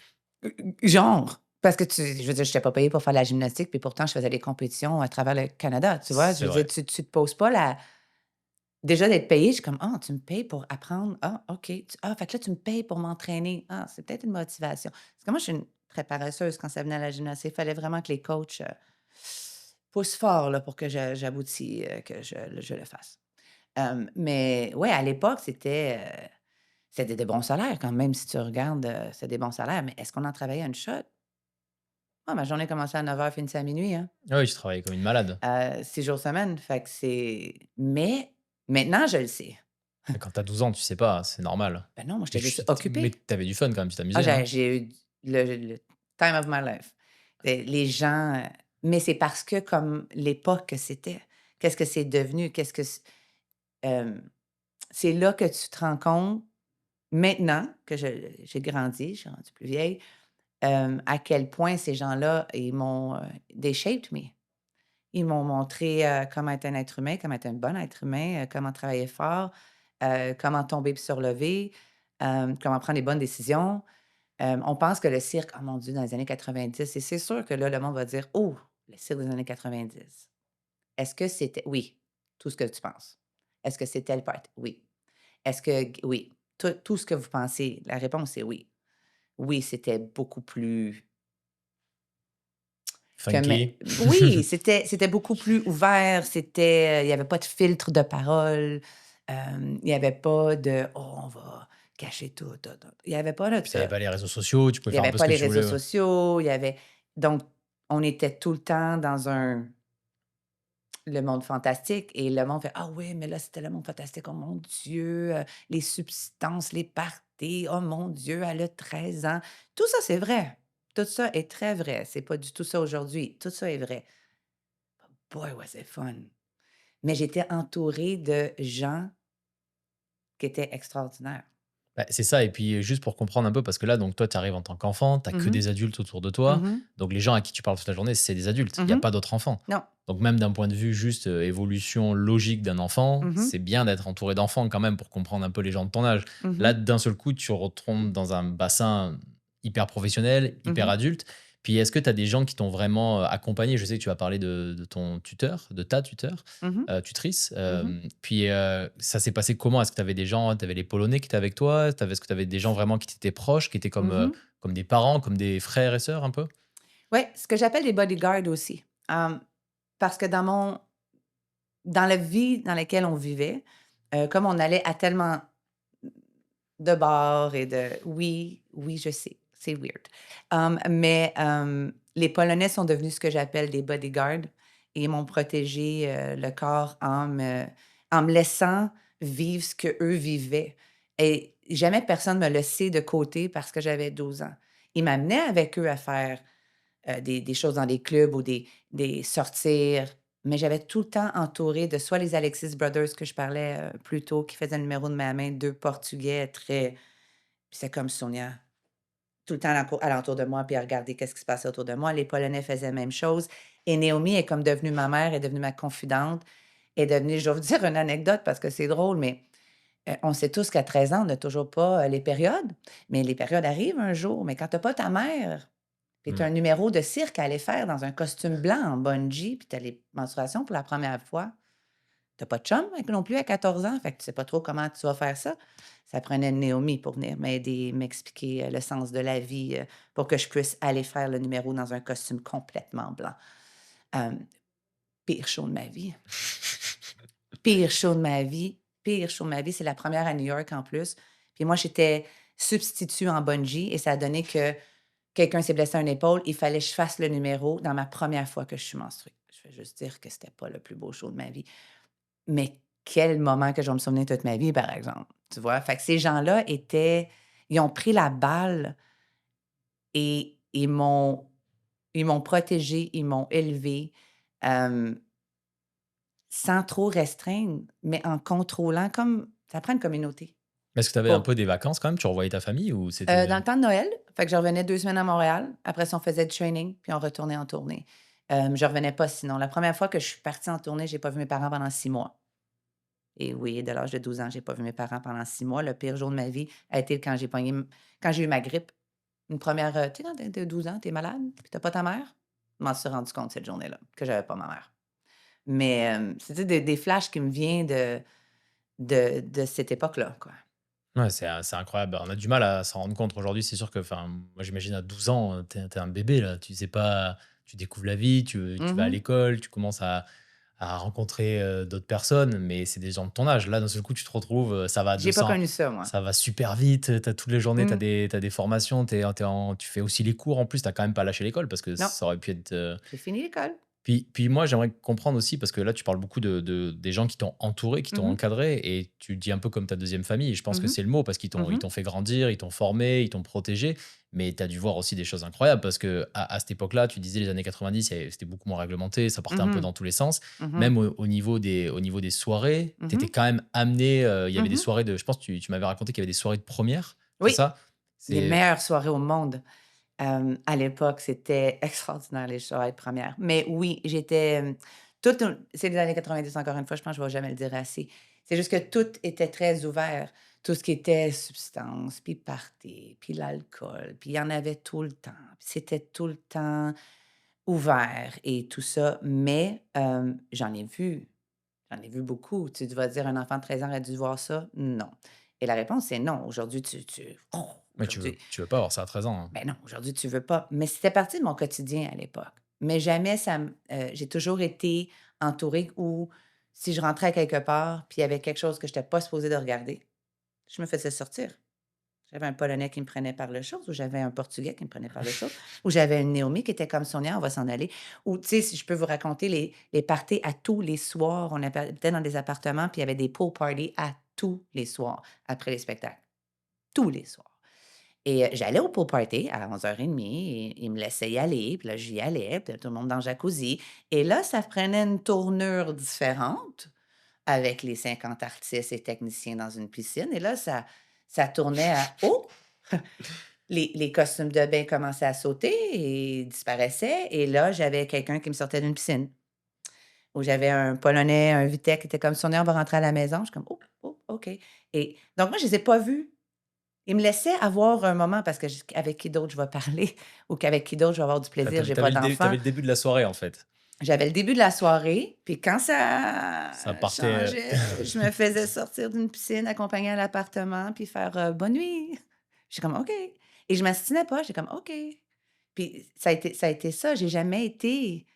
genre, parce que je veux dire, je n'étais pas payée pour faire la gymnastique, puis pourtant je faisais des compétitions à travers le Canada, tu vois? Je C'est veux dire, vrai. tu te poses pas la déjà d'être payée, je suis comme: «Ah, tu me payes pour apprendre? Ah, OK. Fait que là, tu me payes pour m'entraîner. Ah, c'est peut-être une motivation». Parce que moi, je suis une très paresseuse quand ça venait à la gymnastique. Il fallait vraiment que les coachs, poussent fort là, pour que j'aboutis, que je le fasse. Mais ouais, à l'époque, c'était des bons salaires quand même si tu regardes, c'était des bons salaires, mais est-ce qu'on en travaillait une shot? Ah, ma journée commençait à 9 heures, finissait à minuit, hein. Ah oui, tu travaillais comme une malade. 6 jours semaine, fait que c'est mais maintenant, je le sais. Quand t'as 12 ans, tu sais pas, c'est normal. Ben non, moi, Mais j'étais juste occupée. tu avais du fun quand même, tu Ah, t'amusais, non? j'ai eu le time of my life. Les gens, mais c'est parce que comme l'époque que c'était, qu'est-ce que c'est devenu? Qu'est-ce que c c'est là que tu te rends compte, maintenant que j'ai grandi, je suis rendue plus vieille, à quel point ces gens-là, ils m'ont, they shaped me. Ils m'ont montré, comment être un être humain, comment être un bon être humain, comment travailler fort, comment tomber puis se relever, comment prendre les bonnes décisions. On pense que le cirque, oh mon Dieu, dans les années 90, et c'est sûr que là, le monde va dire: «Oh, le cirque des années 90». Est-ce que c'était oui, tout ce que tu penses. Est-ce que c'était le party? Oui. Est-ce que oui, tout ce que vous pensez, la réponse est oui. Oui, c'était beaucoup plus que mais Funky. oui, c'était beaucoup plus ouvert, il y avait pas de filtre de parole, il y avait pas de: «Oh, on va cacher tout, tout, tout». Il y avait pas de Puis tu ça. pas les réseaux sociaux, tu pouvais Il y faire un avait peu ce pas que les tu réseaux voulais, ouais. sociaux, il y avait donc on était tout le temps dans le monde fantastique et le monde fait: «Ah oui, mais là, c'était le monde fantastique. Oh mon Dieu, les substances, les parties, oh mon Dieu, elle a 13 ans». Tout ça, c'est vrai. Tout ça est très vrai. C'est pas du tout ça aujourd'hui. Tout ça est vrai. Boy, was it fun! Mais j'étais entourée de gens qui étaient extraordinaires. Bah, c'est ça et puis, juste pour comprendre un peu parce que là, donc toi, tu arrives en tant qu'enfant, tu que Mmh mh. des adultes autour de toi, Mmh donc les gens à qui tu parles toute la journée, c'est des adultes, il y a mh. pas d'autres enfants. Non. Donc même d'un point de vue juste, évolution logique d'un enfant, Mmh mh. c'est bien d'être entouré d'enfants quand même pour comprendre un peu les gens de ton âge. Là, Mmh d'un seul coup, tu retombes dans un bassin hyper professionnel, hyper Mmh adulte. Puis est-ce que tu as des gens qui t'ont vraiment, accompagné? Je sais que tu vas parler de ton tuteur, de ta tuteur, Mmh tutrice, Mmh puis, ça s'est passé comment? Est-ce que tu avais des gens, tu avais les Polonais qui étaient avec toi? Est-ce que tu avais des gens vraiment qui t'étaient proches, qui étaient comme, Mmh comme des parents, comme des frères et sœurs un peu? Ouais, ce que j'appelle des bodyguards aussi. Parce que dans la vie dans laquelle on vivait, comme on allait à tellement de bars et de oui, oui, je sais, c'est weird. Mais les Polonais sont devenus ce que j'appelle des bodyguards et m'ont protégé, le corps en me laissant vivre ce qu'eux vivaient et jamais personne me laissé de côté parce que j'avais 12 ans. Ils m'amenaient avec eux à faire des choses dans des clubs ou des sortir, mais j'avais tout le temps entouré de soit les Alexis Brothers que je parlais, plus tôt, qui faisaient le numéro de ma main, 2 Portugais très puis c'est comme Sonia, tout le temps alentour de moi, puis à regarder qu'est-ce qui se passait autour de moi. Les Polonais faisaient la même chose et Naomi est comme devenue ma mère, est devenue ma confidente, est devenue je vais vous dire une anecdote parce que c'est drôle, mais, on sait tous qu'à 13 ans, on n'a toujours pas, les périodes, mais les périodes arrivent un jour, mais quand tu as pas ta mère puis tu as Mmh. un numéro de cirque à aller faire dans un costume blanc en bungee, puis tu as les menstruations pour la première fois. Tu pas de chum non plus à 14 ans, fait que tu sais pas trop comment tu vas faire ça. Ça prenait une Naomi pour venir m'aider, m'expliquer, le sens de la vie, pour que je puisse aller faire le numéro dans un costume complètement blanc. Hem, Pire show de ma vie, pire show de ma vie, pire show de ma vie. C'est la première à New York en plus. Puis moi, j'étais substitut en bungee et ça a donné que quelqu'un s'est blessé à une épaule, il fallait que je fasse le numéro dans ma première fois que je suis menstruée. Je vais juste dire que c'était pas le plus beau show de ma vie. Mais quel moment que je vais me souvenir toute ma vie, par exemple, tu vois? Fait que ces gens-là ils ont pris la balle et ils m'ont protégée, ils m'ont élevée, hem, sans trop restreindre, mais en contrôlant comme ça prend une communauté. Est-ce que tu avais un Pour peu des vacances quand même? Tu revoyais ta famille ou c'était, Dans le temps de Noël, fait que je revenais 2 semaines à Montréal. Après ça, on faisait du training, puis on retournait en tournée. Je revenais pas sinon. La première fois que je suis partie en tournée, j'ai pas vu mes parents pendant 6 mois. Et oui, de l'âge de 12 ans, j'ai pas vu mes parents pendant 6 mois. Le pire jour de ma vie a été quand j'ai eu ma grippe. Une première, tu sais, quand tu 12 ans, tu es malade, puis tu pas ta mère? Je m'en suis rendu compte cette journée-là, que j'avais pas ma mère. Mais, c'était des flashs qui me viennent de cette époque-là, quoi. ouais, c'est incroyable. On a du mal à s'en rendre compte aujourd'hui. C'est sûr que, enfin, moi, j'imagine à 12 ans, tu es un bébé là, tu sais pas, tu découvres la vie, tu vas à Mmh l'école, tu commences à rencontrer, d'autres personnes, mais c'est des gens de ton âge. Là, d'un seul coup, tu te retrouves, J'ai pas connu ça, moi. ça va super vite, tu as toutes les journées, Mmh. tu des formations, tu fais aussi les cours en plus, tu quand même pas lâché l'école parce que Non, ça aurait pu être, j'ai fini l'école. Puis moi, j'aimerais comprendre aussi, parce que là, tu parles beaucoup des gens qui t'ont entouré, qui t'ont Mhm, encadré, et tu le dis un peu comme ta deuxième famille. Et je pense que mhm, c'est le mot, parce ils mhm, t'ont fait grandir, ils t'ont formé, ils t'ont protégé. Mais tu as dû voir aussi des choses incroyables, parce que à cette époque-là, tu disais les années 90, c'était beaucoup moins réglementé, ça partait un peu mhm, dans tous les sens. mhm, Même au niveau des soirées, tu étais mhm, quand même amené. Il y avait des mhm. soirées je pense que tu m'avais raconté qu'il y avait des soirées de première, c'est Oui, ça? les C'est meilleures soirées au monde. À l'époque, c'était extraordinaire, les soirées de première. Mais oui, j'étais, c'est les années 90 encore une fois, je pense que je ne vais jamais le dire assez. C'est juste que tout était très ouvert. Tout ce qui était substance, puis party, puis l'alcool, puis il y en avait tout le temps. Puis c'était tout le temps ouvert et tout ça. Mais, j'en ai vu beaucoup. Tu vas dire: «Un enfant de 13 ans a dû voir ça?» Non. Et la réponse, c'est non. Aujourd'hui, mais aujourd'hui tu veux pas avoir ça à 13 ans, hein. ben non, aujourd'hui, tu veux pas. Mais c'était partie de mon quotidien à l'époque. Mais jamais j'ai toujours été entourée où si je rentrais à quelque part, puis il y avait quelque chose que je n'étais pas supposée de regarder, je me faisais sortir. J'avais un Polonais qui me prenait par le short, ou j'avais un Portugais qui me prenait par le short, ou j'avais une Naomi qui était comme: «Sonia, on va s'en aller». Ou tu sais, si je peux vous raconter les parties à tous les soirs, on habitait dans des appartements, puis il y avait des pool parties à tous les soirs après les spectacles, tous les soirs. Et j'allais au pool party à 11:30 et ils me laissaient y aller, puis là, j'y allais, puis tout le monde dans le jacuzzi et là, ça prenait une tournure différente avec les 50 artistes et techniciens dans une piscine et là, ça tournait à: «Oh!» Les costumes de bain commençaient à sauter et disparaissaient et là, j'avais quelqu'un qui me sortait d'une piscine. Ou j'avais un Polonais, un Vitek qui était comme: «Sonia, on va rentrer à la maison». Je suis comme: «Oh, oh, OK». Et donc moi, je les ai pas vus. Il me laissait avoir un moment parce que avec qui d'autre je vais parler ou qu'avec qui d'autre je vais avoir du Ah, plaisir, j'ai pas tu d'enfant. le début de la soirée, en fait. J'avais le début de la soirée, puis quand ça Ça partait, changeait, je me faisais sortir d'une piscine, accompagner à l'appartement, puis faire, «Bonne nuit». J'étais comme: «OK» et je m'astinais pas, j'étais comme: «OK». Puis ça a été ça, j'ai jamais été,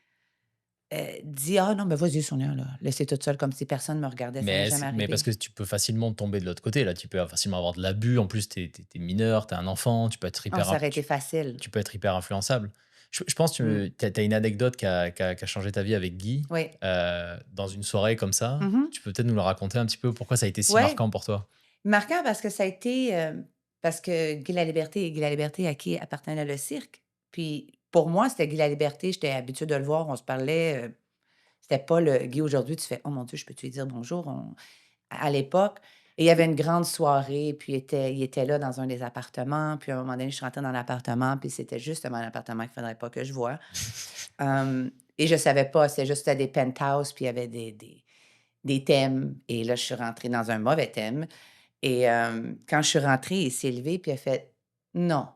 dit: «Ah non, mais vas-y Sonia là, laissez toute seule», comme si personne me regardait, ça m'est jamais mais parce arrivé. que tu peux facilement tomber de l'autre côté, là. Tu peux facilement avoir de l'abus. En plus, tu es mineur, tu es un enfant, Ah, ça aurait été facile. tu peux être hyper influençable. Je pense Mmh. que tu as une anecdote qui a changé ta vie avec Guy, Oui. dans une soirée comme ça. Mmh. Tu peux peut-être nous la raconter un petit peu? Pourquoi ça a été si Ouais. marquant pour toi? Marquant parce que ça a été, parce que Guy Laliberté à qui appartenait le cirque. Puis pour moi, c'était Guy Laliberté, j'étais habituée de le voir, on se parlait, c'était pas le Guy aujourd'hui, tu fais: «Oh mon Dieu, je peux-tu lui dire bonjour?» À l'époque et il y avait une grande soirée, puis il était là dans un des appartements, puis à un moment donné, je suis rentrée dans l'appartement, puis c'était justement l'appartement qu'il faudrait pas que je voie. Et je savais pas, c'était juste, c'était des penthouses, puis il y avait des thèmes et là, je suis rentrée dans un mauvais thème et quand je suis rentrée, il s'est levé puis il a fait: «Non».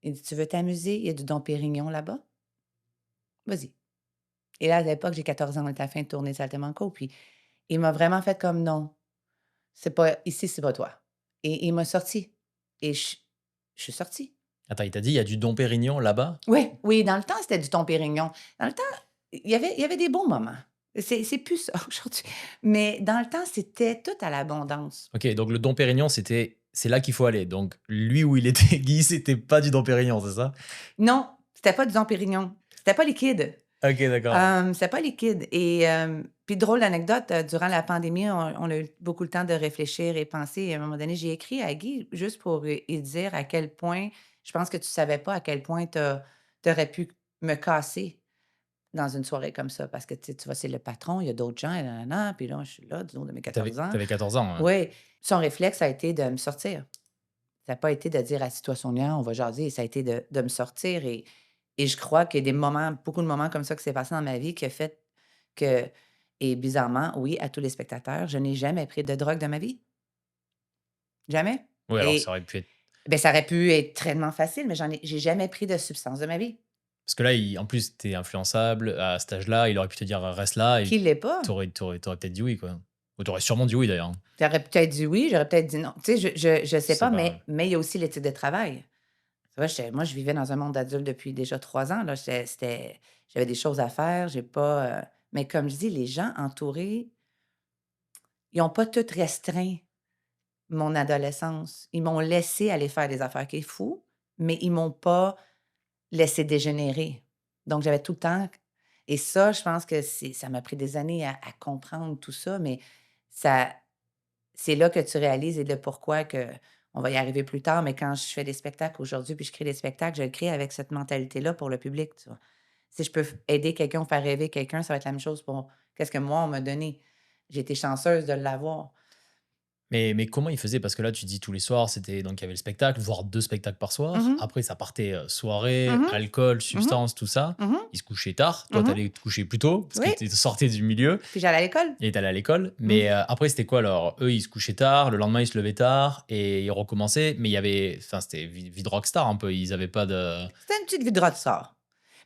Il dit: «Tu veux t'amuser? Il y a du Dom Pérignon là-bas. Vas-y». Et là, à l'époque, j'ai 14 ans, on était à la fin de tournée de Saltimbanco, puis il m'a vraiment fait comme: «Non, c'est pas ici, c'est pas toi». Et il m'a sortie et je suis sortie. Attends, il t'a dit: «Il y a du Dom Pérignon là-bas»? Oui, oui, dans le temps, c'était du Dom Pérignon. Dans le temps, il y avait des bons moments. C'est plus ça aujourd'hui, mais dans le temps, c'était tout à l'abondance. OK, donc le Dom Pérignon, c'est là qu'il faut aller. Donc lui, où il était, Guy, c'était pas du Dom Pérignon, c'est ça? Non, c'était pas du Dom Pérignon, c'était pas liquide. OK, d'accord. C'était pas liquide et puis drôle d'anecdote, durant la pandémie, on a eu beaucoup le temps de réfléchir et penser et à un moment donné, j'ai écrit à Guy juste pour lui dire à quel point je pense que tu savais pas à quel point tu aurais pu me casser dans une soirée comme ça parce que tu vois, c'est le patron, il y a d'autres gens et nin puis là, je suis là du haut de mes Tu 14 ans. avais 14 ans, hein? Oui, son réflexe a été de me sortir. Ça a pas été de dire: «Assis-toi Sonia, on va jaser», ça a été de me sortir et je crois qu'il y a des moments, beaucoup de moments comme ça qui s'est passé dans ma vie qui a fait que et bizarrement, oui, à tous les spectateurs, je n'ai jamais pris de drogue de ma vie. Jamais. Oui, alors que ça Et aurait pu être beh, ça aurait pu être très facile, mais j'ai jamais pris de substance de ma vie. parce que là, en plus, tu es influençable à cet âge-là, il aurait pu te dire: «Reste là» et Qui l'est pas? tu aurais peut-être dit oui, quoi. Ou tu aurais sûrement dit oui, d'ailleurs, hein. J'aurais peut-être dit oui, j'aurais peut-être dit non. Tu sais, je Je sais sais pas, pas, ouais. mais il y a aussi l'éthique de travail. Tu vois, moi, je vivais dans un monde d'adulte depuis déjà 3 ans, là. J'avais des choses à faire, j'ai pas, mais comme je dis, les gens entourés, ils ont pas tout restreint mon adolescence. Ils m'ont laissé aller faire des affaires qui est fou, mais ils m'ont pas laissé dégénérer. Donc j'avais tout le temps Et ça, je pense que ça m'a pris des années à comprendre tout ça, mais ça c'est là que tu réalises et le pourquoi que on va y arriver plus tard, mais quand je fais des spectacles aujourd'hui, puis je crée des spectacles, je le crée avec cette mentalité-là pour le public, tu vois? Si je peux aider quelqu'un ou faire rêver quelqu'un, ça va être la même chose pour qu'est-ce que moi, on m'a donné. J'ai été chanceuse de l'avoir. Mais comment ils faisaient? Parce que là, tu dis tous les soirs, c'était donc il y avait le spectacle, voire 2 spectacles par soir. Mmh. Après, ça partait, soirée, Mmh. alcool, Mmh. substances, tout ça. Mmh. Ils se couchaient tard. Toi, tu Mmh. allais te coucher plus tôt parce que Oui, tu sortais du milieu puis j'allais à l'école. et tu allais à l'école. Mmh. Mais, après, c'était quoi alors? Eux, ils se couchaient tard, le lendemain, ils se levaient tard et ils recommençaient. Mais il y avait enfin, c'était vie de rockstar un peu. Ils avaient pas de C'était une petite vie de rockstar.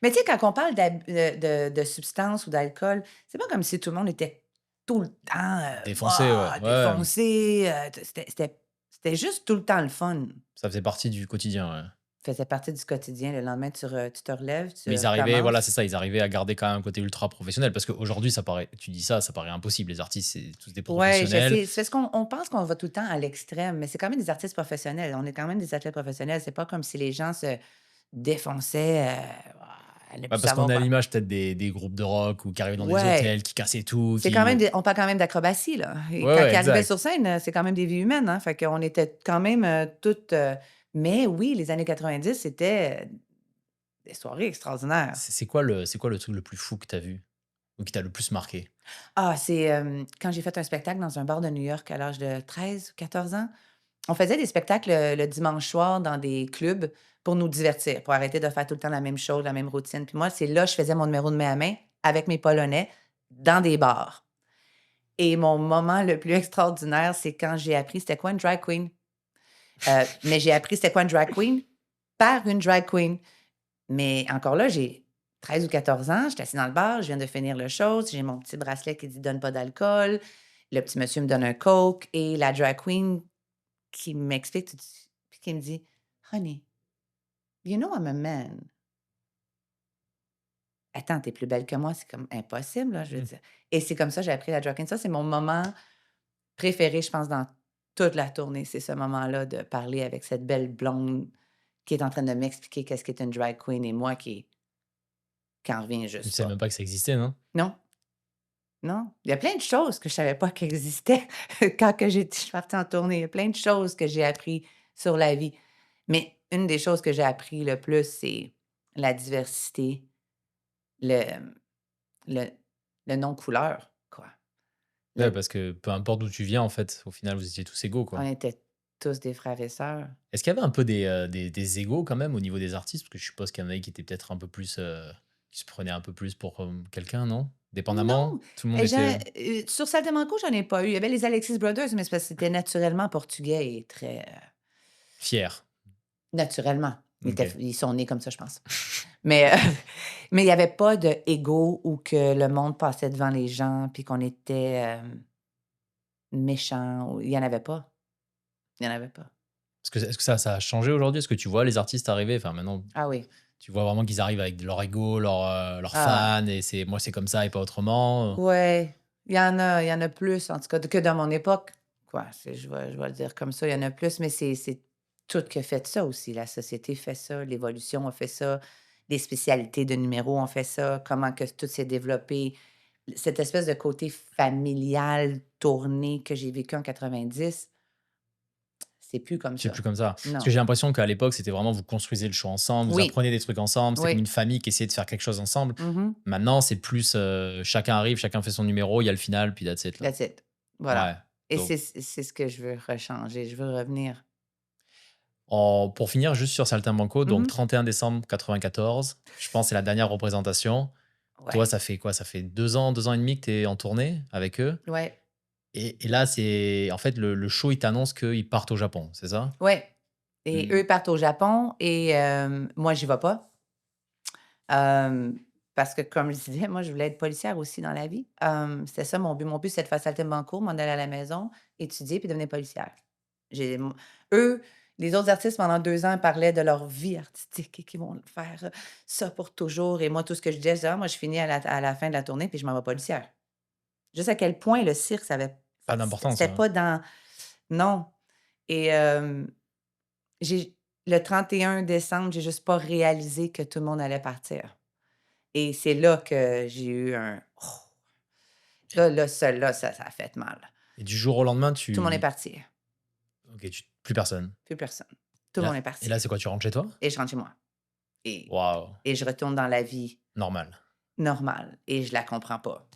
Mais tu sais, quand on parle de substances ou d'alcool, c'est pas comme si tout le monde était tout le temps, défoncer, ouais. ah, Ouais, défoncé, c'était juste tout le temps le fun. ça faisait partie du quotidien, ouais. Faisait partie du quotidien. Le lendemain, tu te relèves, tu Mais ils arrivaient voilà, recommences. c'est ça, ils arrivaient à garder quand même un côté ultra professionnel parce qu'aujourd'hui, ça paraît tu dis ça, ça paraît impossible. Les artistes, c'est tous des Ouais, je professionnels. sais. C'est parce qu'on pense qu'on va tout le temps à l'extrême, mais c'est quand même des artistes professionnels. On est quand même des athlètes professionnels. C'est pas comme si les gens se défonçaient, à ne Bah, plus parce qu'on savoir a quoi. l'image peut-être des groupes de rock ou qui arrivaient dans des Ouais. hôtels, qui cassaient tout, C'est quand même qui on parle quand même d'acrobatie, là, et ouais, quand ouais, ils arrivaient exact. sur scène, c'est quand même des vies humaines, hein, fait qu'on était quand même, toutes, mais oui, les années 90, c'était, des soirées extraordinaires. C'est quoi le truc le plus fou que tu as vu? Ou qui t'a le plus marqué? Ah, c'est, quand j'ai fait un spectacle dans un bar de New York à l'âge de 13 ou 14 ans. On faisait des spectacles, le dimanche soir dans des clubs pour nous divertir, pour arrêter de faire tout le temps la même chose, la même routine. Puis moi, c'est là, je faisais mon numéro de main à main avec mes polonais dans des bars. Et mon moment le plus extraordinaire, c'est quand j'ai appris c'était quoi une drag queen. Mais j'ai appris c'était quoi une drag queen par une drag queen. Mais encore là, j'ai 13 ou 14 ans, j'étais assis dans le bar, je viens de finir le show, j'ai mon petit bracelet qui dit: «Donne pas d'alcool». Le petit monsieur me donne un coke et la drag queen qui m'explique tout de suite puis qui me dit: «Honey, you know I'm a man». Attends, tu plus belle que moi, c'est comme impossible, là, je veux Mmh. dire. Et c'est comme ça que j'ai appris la drag queen. Ça, c'est mon moment préféré, je pense, dans toute la tournée. C'est ce moment-là de parler avec cette belle blonde qui est en train de m'expliquer qu'est-ce qu'est une drag queen et moi qui en reviens Tu juste savais pas. même pas que ça existait, non? Non, non, il y a plein de choses que je savais pas qui existaient quand que je suis partie en tournée. Il y a plein de choses que j'ai appris sur la vie. Mais une des choses que j'ai appris le plus, c'est la diversité, le le le non-couleur, quoi. Ouais, Le parce que peu importe d'où tu viens, en fait, au final, vous étiez tous égaux, On quoi. était tous des frères et sœurs. Est-ce qu'il y avait un peu des égos quand même au niveau des artistes? Parce que je suppose qu'il y en avait qui étaient peut-être un peu plus, qui se prenaient un peu plus pour, quelqu'un, non? Non, Dépendamment? Tout le monde était sur Saltimbanco, j'en ai pas eu. Il y avait les Alexis Brothers, mais c'est parce que c'était naturellement portugais et très, fiers. naturellement. OK. Ils sont nés comme ça, je pense. Mais, mais il y avait pas d'ego ou que le monde passait devant les gens puis qu'on était, méchants ou il y en avait pas. Il y en avait pas. Est-ce que ça a changé aujourd'hui? Est-ce que tu vois les artistes arriver? Enfin, maintenant, Ah oui. tu vois vraiment qu'ils arrivent avec leur ego, leurs Ah, fans et c'est moi, c'est comme ça et pas autrement. ouais, il y en a plus en tout cas que dans mon époque, quoi. Je vais le dire comme ça, il y en a plus, mais c'est tout qui a fait ça aussi. La société fait ça, l'évolution a fait ça, les spécialités de numéros ont fait ça, comment que tout s'est développé. Cette espèce de côté familial tourné que j'ai vécu en 90, c'est plus comme C'est plus ça. comme ça. Parce que Non. j'ai l'impression qu'à l'époque, c'était vraiment vous construisez le show ensemble, vous Oui, apprenez des trucs ensemble, c'était comme oui. une famille qui essayait de faire quelque chose ensemble. Mmh. Maintenant, c'est plus, chacun arrive, chacun fait son numéro, il y a le final, puis that's it, là. That's it. Ouais, Voilà. Et donc c'est ce que je veux rechanger. Je veux revenir. pour finir, juste sur Saltimbanco, donc Mmh. 31 décembre 94, je pense que c'est la dernière représentation. Toi, Ouais, ça fait quoi? Ça fait 2 ans et demi que tu es en tournée avec eux ouais, et là, c'est en fait, le show, il t'annonce qu'ils partent au Japon, c'est ça? ouais. Et Mmh. eux partent au Japon et moi, j'y vais pas. Hem, Parce que comme je disais, moi, je voulais être policière aussi dans la vie. C'était ça mon but. Mon but, c'était de faire saltimbanco, m'en aller à la maison, étudier puis devenir policière. J'ai m Eux, les autres artistes pendant 2 ans parlaient de leur vie artistique et qu'ils vont faire, ça pour toujours et moi, tout ce que je disais, c'est: «Ah moi, je finis à la fin de la tournée puis je m'en vais policière». Juste à quel point le cirque, ça avait Pas d'importance, c'était hein. pas dans non et j'ai le 31 décembre, j'ai juste pas réalisé que tout le monde allait partir. Et c'est là que j'ai eu un « Oh! » Là, celle-là, ça a fait mal. Et du jour au lendemain, Tout le monde est tu parti, OK, plus personne. plus personne. Tout Et le là monde est et là, parti c'est quoi? Tu rentres chez toi? et je rentre chez moi et Waouh, je retourne dans la vie normal. normale et je la comprends pas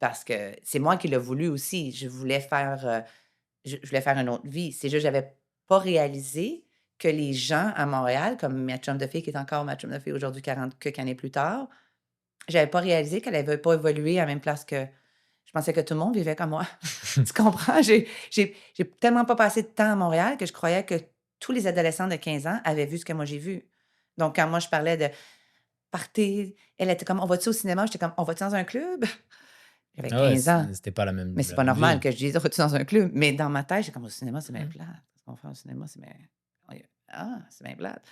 parce que c'est moi qui l'ai voulu aussi. Je voulais faire une autre vie. C'est juste j'avais pas réalisé que les gens à Montréal, comme ma chum de fille qui est encore ma chum de fille aujourd'hui 40 quelques années plus tard, j'avais pas réalisé qu'elle avait pas évolué à la même place que je pensais que tout le monde vivait comme moi. Tu comprends? J'ai tellement pas passé de temps à Montréal que je croyais que tous les adolescents de 15 ans avaient vu ce que moi j'ai vu. Donc quand moi je parlais de party, elle était comme: «On va-tu au cinéma?» J'étais comme: «On va-tu dans un club?» J'avais Ah ouais, 15 ans. c'était pas Mais c'est la pas même normal vie. que je dise: «On va-tu dans un club?» Mais dans ma tête, j'ai comme: «Au cinéma, c'est bien Mmh. plate. Qu'est-ce qu'on fait au cinéma? C'est bien oui, ah, c'est bien plate».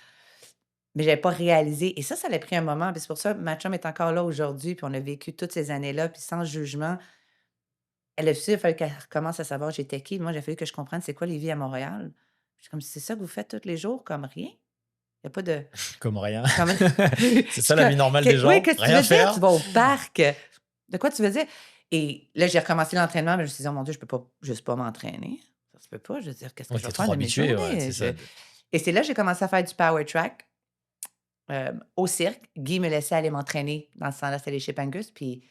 Mais j'avais pas réalisé et ça l'a pris un moment. Puis c'est pour ça, ma chum est encore là aujourd'hui, puis on a vécu toutes ces années-là, puis sans jugement. Elle a aussi, il a fallu qu'elle recommence à savoir j'étais qui. Moi, il a fallu que je comprenne c'est quoi les vies à Montréal. Je suis comme: «C'est ça que vous faites tous les jours comme rien? Il y a pas de Comme rien. comme» C'est je ça suis la comme: vie normale des Oui, gens, qu'est-ce que tu rien veux dire? Tu faire. vas au parc? De quoi tu veux dire?» Et là, j'ai recommencé l'entraînement, mais je me suis dit: «Oh mon Dieu, je peux pas juste pas m'entraîner. Ça se peut pas. Je veux dire, qu'est-ce que Ouais, je tu vais faire trop de mes habitué, ouais, journées?» c'est ça. Et c'est là que j'ai commencé à faire du power track, au cirque. Guy me laissait aller m'entraîner. Dans ce temps-là, c'était les Chip Angus, puis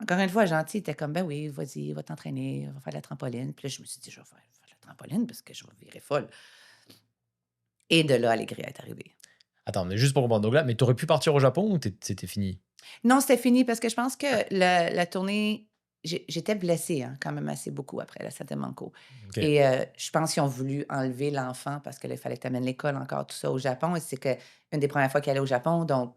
encore une fois, gentil, il était comme: «Ben oui, vas-y, va t'entraîner, va faire de la trampoline». Puis là, je me suis dit: Je vais faire de la trampoline parce que je vais virer folle» et de là, Allégria est arrivée. Attends, mais juste pour comprendre, donc là, mais tu aurais pu partir au Japon ou c'était fini? Non, c'était fini parce que je pense que la tournée j'étais blessée, hein, quand même assez beaucoup après la Satamanco OK. et je pense qu'ils ont voulu enlever l'enfant parce qu'il fallait que tu amènes l'école encore, tout ça au Japon et c'est que une des premières fois qu'elle allait au Japon, donc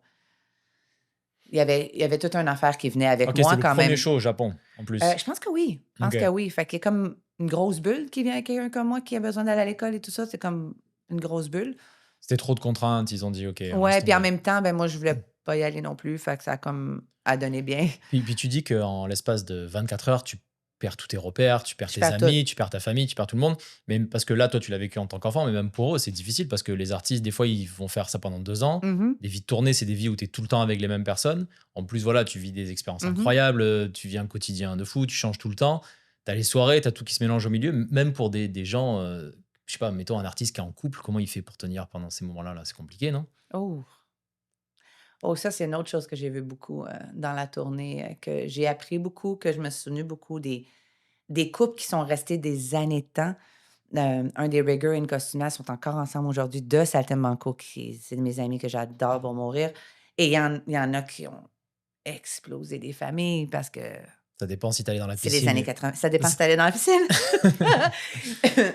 il y avait toute une affaire qui venait avec OK, c'est moi le quand premier même. show au Japon, en plus? Je pense que oui, je pense que OK. oui. Fait qu'il y a comme une grosse bulle qui vient avec quelqu'un comme moi qui a besoin d'aller à l'école et tout ça, c'est comme une grosse bulle. C'était trop de contraintes, ils ont dit: «OK, on laisse Ouais, puis en tomber». même temps, ben, moi, je voulais pas y aller non plus, fait que ça a comme a donné bien. Puis tu dis qu'en l'espace de 24 heures, tu perds tous tes repères, tu perds Je tes perds tout. amis, tu perds ta famille, tu perds tout le monde. Mais parce que là, toi, tu l'as vécu en tant qu'enfant, mais même pour eux, c'est difficile parce que les artistes, des fois, ils vont faire ça pendant 2 ans. Mmh Les vies de tournée, c'est des vies où tu es tout le temps avec les mêmes personnes. En plus, voilà, tu vis des expériences mh. incroyables, tu vis un quotidien de fou, tu changes tout le temps. Tu as les soirées, tu as tout qui se mélange au milieu. Même pour des gens, je sais pas, mettons un artiste qui est en couple, comment il fait pour tenir pendant ces moments-là là? C'est compliqué, non? Oh! Oh, ça, c'est une autre chose que j'ai vu beaucoup, dans la tournée, que j'ai appris beaucoup, que je me suis souvenu beaucoup des couples qui sont restés des années de temps. Un des riggers et une costumière sont encore ensemble aujourd'hui de Saltimbanco, qui c'est de mes amis que j'adore pour mourir et il y en a qui ont explosé des familles parce que Ça dépend si tu allé dans la c'est les années piscine. 80. Ça dépend si tu allais dans la piscine.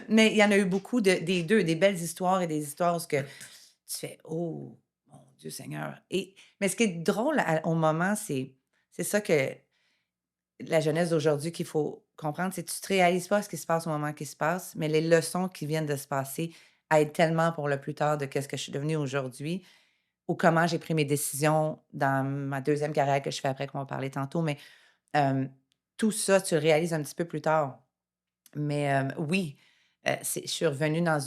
Mais il y en a eu beaucoup des 2, des belles histoires et des histoires où ce que tu fais: «Oh, mon Dieu Seigneur» mais ce qui est drôle au moment, c'est ça que la jeunesse d'aujourd'hui qu'il faut comprendre, c'est que tu te réalises pas ce qui se passe au moment qui se passe, mais les leçons qui viennent de se passer aident tellement pour le plus tard de qu'est-ce que je suis devenue aujourd'hui ou comment j'ai pris mes décisions dans ma deuxième carrière que je fais après qu'on va parler tantôt, mais hem, tout ça, tu le réalises un petit peu plus tard. Mais oui, je suis revenue dans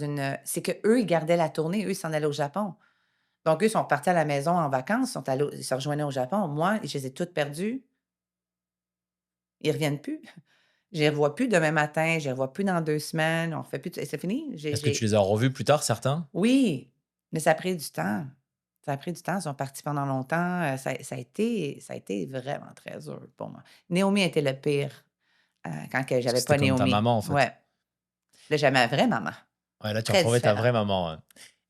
c'est qu'eux, ils gardaient la tournée, eux, ils s'en allaient au Japon. Donc eux sont partis à la maison en vacances, ils se rejoignaient au Japon. Moi, je les ai toutes perdues. Ils reviennent plus. Je les revois plus demain matin, je les revois plus dans 2 semaines, on fait plus de c'est fini. Est-ce que tu les as revus plus tard, certains? Oui, mais ça a pris du temps. Ça a pris du temps, ils sont partis pendant longtemps, ça a été vraiment très dur pour moi. Naomi a été le pire, quand que Parce que j'avais c'était pas comme ta Naomi. maman, en fait. Ouais. Là, j'avais ma vraie maman, Ouais, là, tu très retrouvais ta différente. vraie maman, ouais.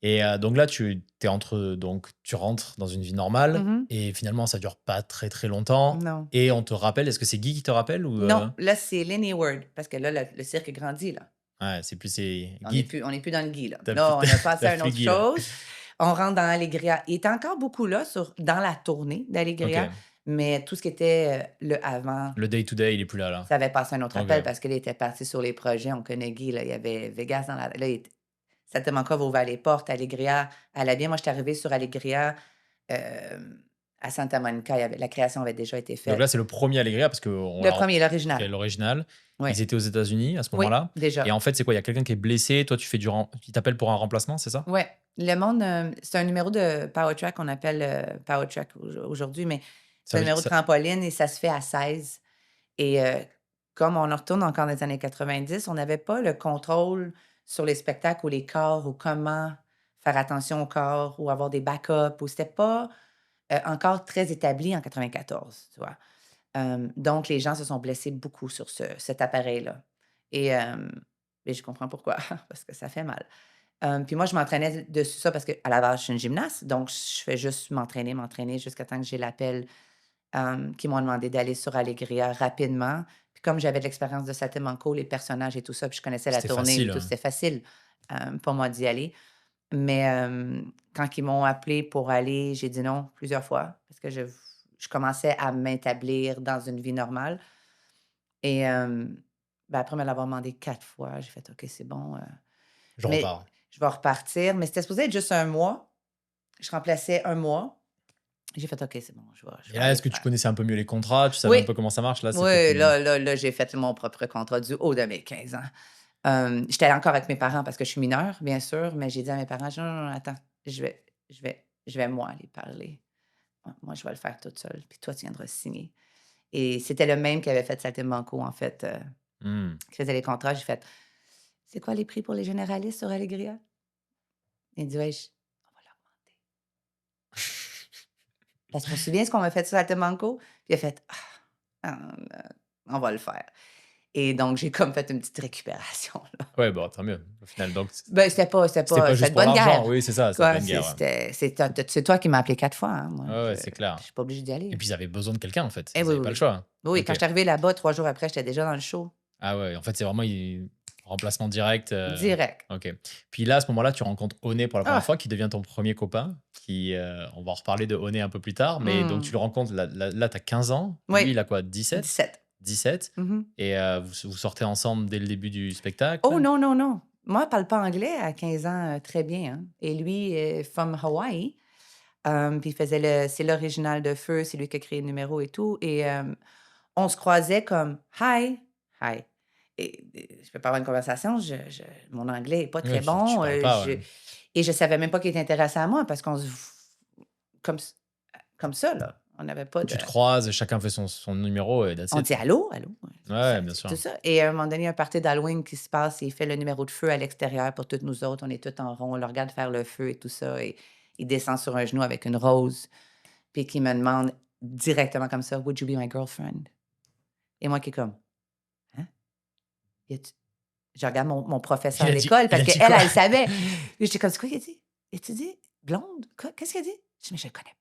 Et donc là, tu rentres dans une vie normale Mmh. et finalement, ça dure pas très, très longtemps Non. et on te rappelle, est-ce que c'est Guy qui te rappelle ou Non, là, c'est Lynn Hayward parce que là, le cirque grandit, là. ouais, c'est On n'est Guy, plus on est plus dans le Guy, là. tu plus Là, on a passé tu à une plus autre Guy, là. chose. On rentre dans Allegria. Il est encore beaucoup là dans la tournée d'Allegria, OK. mais tout ce qui était, le avant, Le day to day, il est plus là, là. ça avait passé à un autre OK. appel parce qu'il était parti sur les projets. On connaît Guy, là, il y avait Vegas dans la là, il était Santa Monica va ouvert les portes, Allegria allait bien. Moi, j'étais arrivée sur Allegria, hem, À Santa Monica, la création avait déjà été Donc là, faite. c'est le premier Allegria parce qu'on Le l'a premier, qui est l'original. l'original. Oui. Ils étaient aux États-Unis à ce Oui, moment-là. Et déjà. en fait, c'est quoi? Il y a quelqu'un qui est blessé. Toi, tu fais il t'appelle pour un remplacement, c'est ça? Ouais. Le monde, c'est un numéro de Power Track qu'on appelle Power Track aujourd'hui, mais c'est Ça un veut dire numéro de ça. trampoline et ça se fait à 16. Et comme on en retourne encore dans les années 90, on n'avait pas le contrôle sur les spectacles ou les corps ou comment faire attention au corps ou avoir des backups ou c'était pas encore très établi en 94, tu vois. Donc les gens se sont blessés beaucoup sur cet appareil-là. Et je comprends pourquoi, parce que ça fait mal. Puis moi, je m'entraînais dessus ça parce qu'à la base, je suis une gymnaste, donc je fais juste m'entraîner jusqu'à temps que j'ai l'appel qui m'ont demandé d'aller sur Allegria rapidement. Puis comme j'avais de l'expérience de Saltimbanco, les personnages et tout ça, puis je connaissais la C'était tournée et facile, tout, hein. c'était facile pour moi d'y aller. Mais quand ils m'ont appelé pour aller, j'ai dit non plusieurs fois parce que je commençais à m'établir dans une vie normale. Et ben, après me l'avoir demandé 4 fois, j'ai fait OK, c'est bon. Je Mais repars. je vais repartir. Mais c'était supposé être juste un mois. Je remplaçais un mois. J'ai fait OK, c'est bon, je Et vais là, aller est-ce le que tu faire. connaissais un peu mieux les contrats? Tu savais un Oui, peu comment ça marche? Là, c'était oui, ton. là, j'ai fait mon propre contrat du haut de mes 15 ans. J'étais allée encore avec mes parents parce que je suis mineure, bien sûr, mais j'ai dit à mes parents: «Non, non, non, attends, je vais moi aller parler. Moi, je vais le faire toute seule, puis toi, tu viendras signer». Et c'était le même qui avait fait Saltimbanco, en fait, Mmh. qui faisait les contrats. J'ai fait: «C'est quoi les prix pour les généralistes sur Allegria?» Il dit: «Ouais, on va l'augmenter». Parce qu'on se souvient ce qu'on m'a fait sur Saltimbanco? Puis il a fait: «Ah, on va le faire». Et donc j'ai comme fait une petite récupération, là. Ouais, bon, tant mieux, au final. Donc, Ben, c'était c'était pas pas c'était juste de pour bonne l'argent. guerre. Oui, c'est ça, c'est de Quoi, bonne guerre, ouais. c'est toi qui m'as appelé 4 fois, hein, moi, Ouais, je ouais, c'est clair. je suis pas obligée d'y Et aller. puis, ils avaient besoin de quelqu'un, en fait. Eh Ils oui, avaient oui, pas le oui. choix. Oui, oui, OK. quand je suis arrivée là-bas, 3 jours après, j'étais déjà dans le show, Ah ouais, en fait, c'est vraiment remplacement direct. direct. OK. Puis là, à ce moment-là, tu rencontres Oné pour la première Ah! fois, qui devient ton premier copain. On va en reparler de Oné un peu plus tard. Mais donc, tu Mmh. le rencontres, là, tu as 15 ans. Oui, Lui, il a quoi, 17? 17. 17. Mmh. Et vous sortez ensemble dès le début du spectacle? Oh non, non, non. Moi, je parle pas anglais à 15 ans, très bien, hein, et lui est from Hawaii, puis il faisait c'est l'original de Feu, c'est lui qui a créé le numéro et tout. Et on se croisait comme «Hi, hi». Et je peux pas avoir une conversation, mon anglais est pas Ouais, très tu bon, parles pas, ouais. et je savais même pas qu'il était intéressé à moi parce qu'on se comme s comme ça, là. On n'avait pas de Tu te croises, chacun fait son numéro et that's on it, dit: quoi. «Allô, allô?» Ouais, bien C'est tout sûr. ça. Et à un moment donné, il y a un party d'Halloween qui se passe et il fait le numéro de feu à l'extérieur pour toutes nous autres. On est tous en rond, on le regarde faire le feu et tout ça, et il descend sur un genou avec une rose, puis qui me demande directement comme ça: «Would you be my girlfriend?» Et moi qui est comme: «Hein? Y a-tu» Je regarde mon professeur Il à a dit l'école il parce a qu'elle, dit quoi? elle savait. Puis j'étais comme: «C'est quoi qu'il a dit? As-tu dit blonde? Quoi? Qu'est-ce qu'il a dit?» Je dis: «Mais je le connais pas.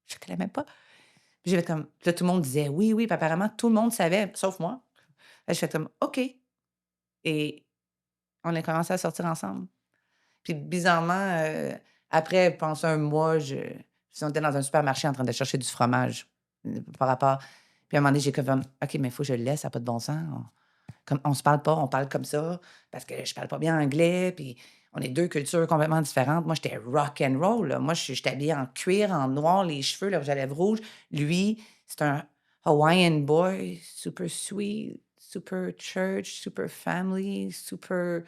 Je le connais même pas». Puis j'avais comme là, tout le monde disait: «Oui, oui», puis apparemment tout le monde savait, sauf moi. Là, je fais comme: «OK». Et on a commencé à sortir ensemble. Puis bizarrement, après, je pense un mois, on était dans un supermarché en train de chercher du fromage, par rapport. Puis à un moment donné, j'ai comme: «OK, mais il faut que je le laisse, ça a pas de bon sens. Comme on se parle pas, on parle comme ça parce que je parle pas bien anglais, puis on est 2 cultures complètement différentes». Moi, j'étais rock and roll, là. Moi, j'étais habillée en cuir, en noir, les cheveux, le rouge à lèvres rouge. Lui, c'est un Hawaiian boy, super sweet, super church, super family, super.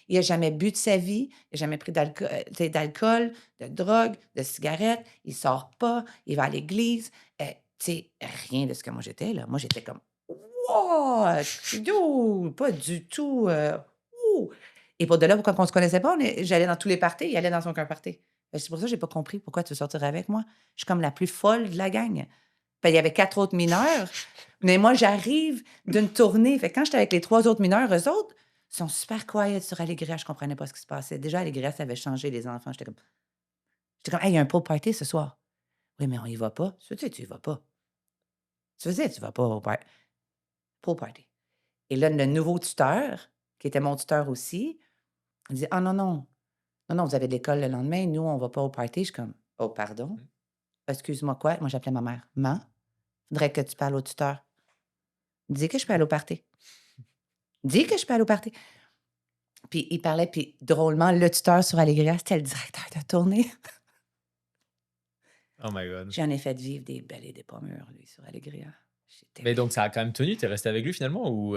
Il a jamais bu de sa vie, il a jamais pris d'alcool, de drogue, de cigarettes, il sort pas, il va à l'église, tu sais, rien de ce que moi j'étais, là. Moi, j'étais comme: «What? Dude, pas du tout, ouh!» Et pour de là, quand on se connaissait pas, j'allais dans tous les parties, il allait dans aucun party. C'est pour ça que j'ai pas compris pourquoi tu veux sortir avec moi. Je suis comme la plus folle de la gang. Il y avait 4 autres mineurs, mais moi, j'arrive d'une tournée. Fait que quand j'étais avec les 3 autres mineurs, eux autres sont super quiet sur Allégria. Je comprenais pas ce qui se passait. Déjà, Allégria, ça avait changé les enfants. J'étais comme: «Hey, il y a un pool party ce soir». «Oui, mais on y va pas». «Tu sais, tu y vas pas. Tu faisais, tu vas pas au pool party». Et là, le nouveau tuteur, qui était mon tuteur aussi, il dit: «Ah non, non, non, non, vous avez de l'école le lendemain. Nous, on va pas au party». Je suis comme: «Oh, pardon? Mmh. Excuse-moi, quoi?» Moi, j'appelais ma mère. «Maman, faudrait que tu parles au tuteur. Dis que je peux aller au party. Dis que je peux aller au party». Puis il parlait, puis drôlement, le tuteur sur Allégria, c'était le directeur de tournée. Oh my god. J'en ai fait vivre des belles et des pas mûres, lui, sur Allegria. J'étais Mais donc ça a quand même tenu, tu es resté avec lui finalement ou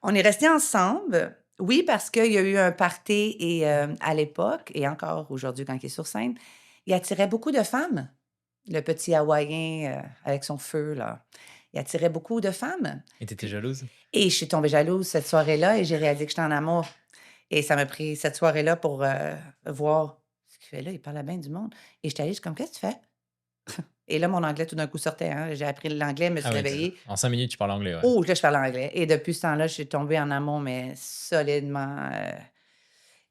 On est restés ensemble, oui, parce qu'il y a eu un party et à l'époque et encore aujourd'hui quand il est sur scène, il attirait beaucoup de femmes. Le petit Hawaïen, avec son feu, là. Il attirait beaucoup de femmes. et tu étais Puis jalouse? et je suis tombée jalouse cette soirée-là et j'ai réalisé que j'étais en amour et ça m'a pris cette soirée-là pour, voir ce qu'il fait là. Il parle à bien du monde et j'étais allée, je suis comme: «Qu'est-ce que tu fais?» Et là, mon anglais tout d'un coup sortait, hein. J'ai appris l'anglais, me Ah suis ouais, réveillée. en 5 minutes tu parles anglais, ouais. Oh, là, je parle anglais et depuis ce temps-là, je suis tombée en amour, mais solidement,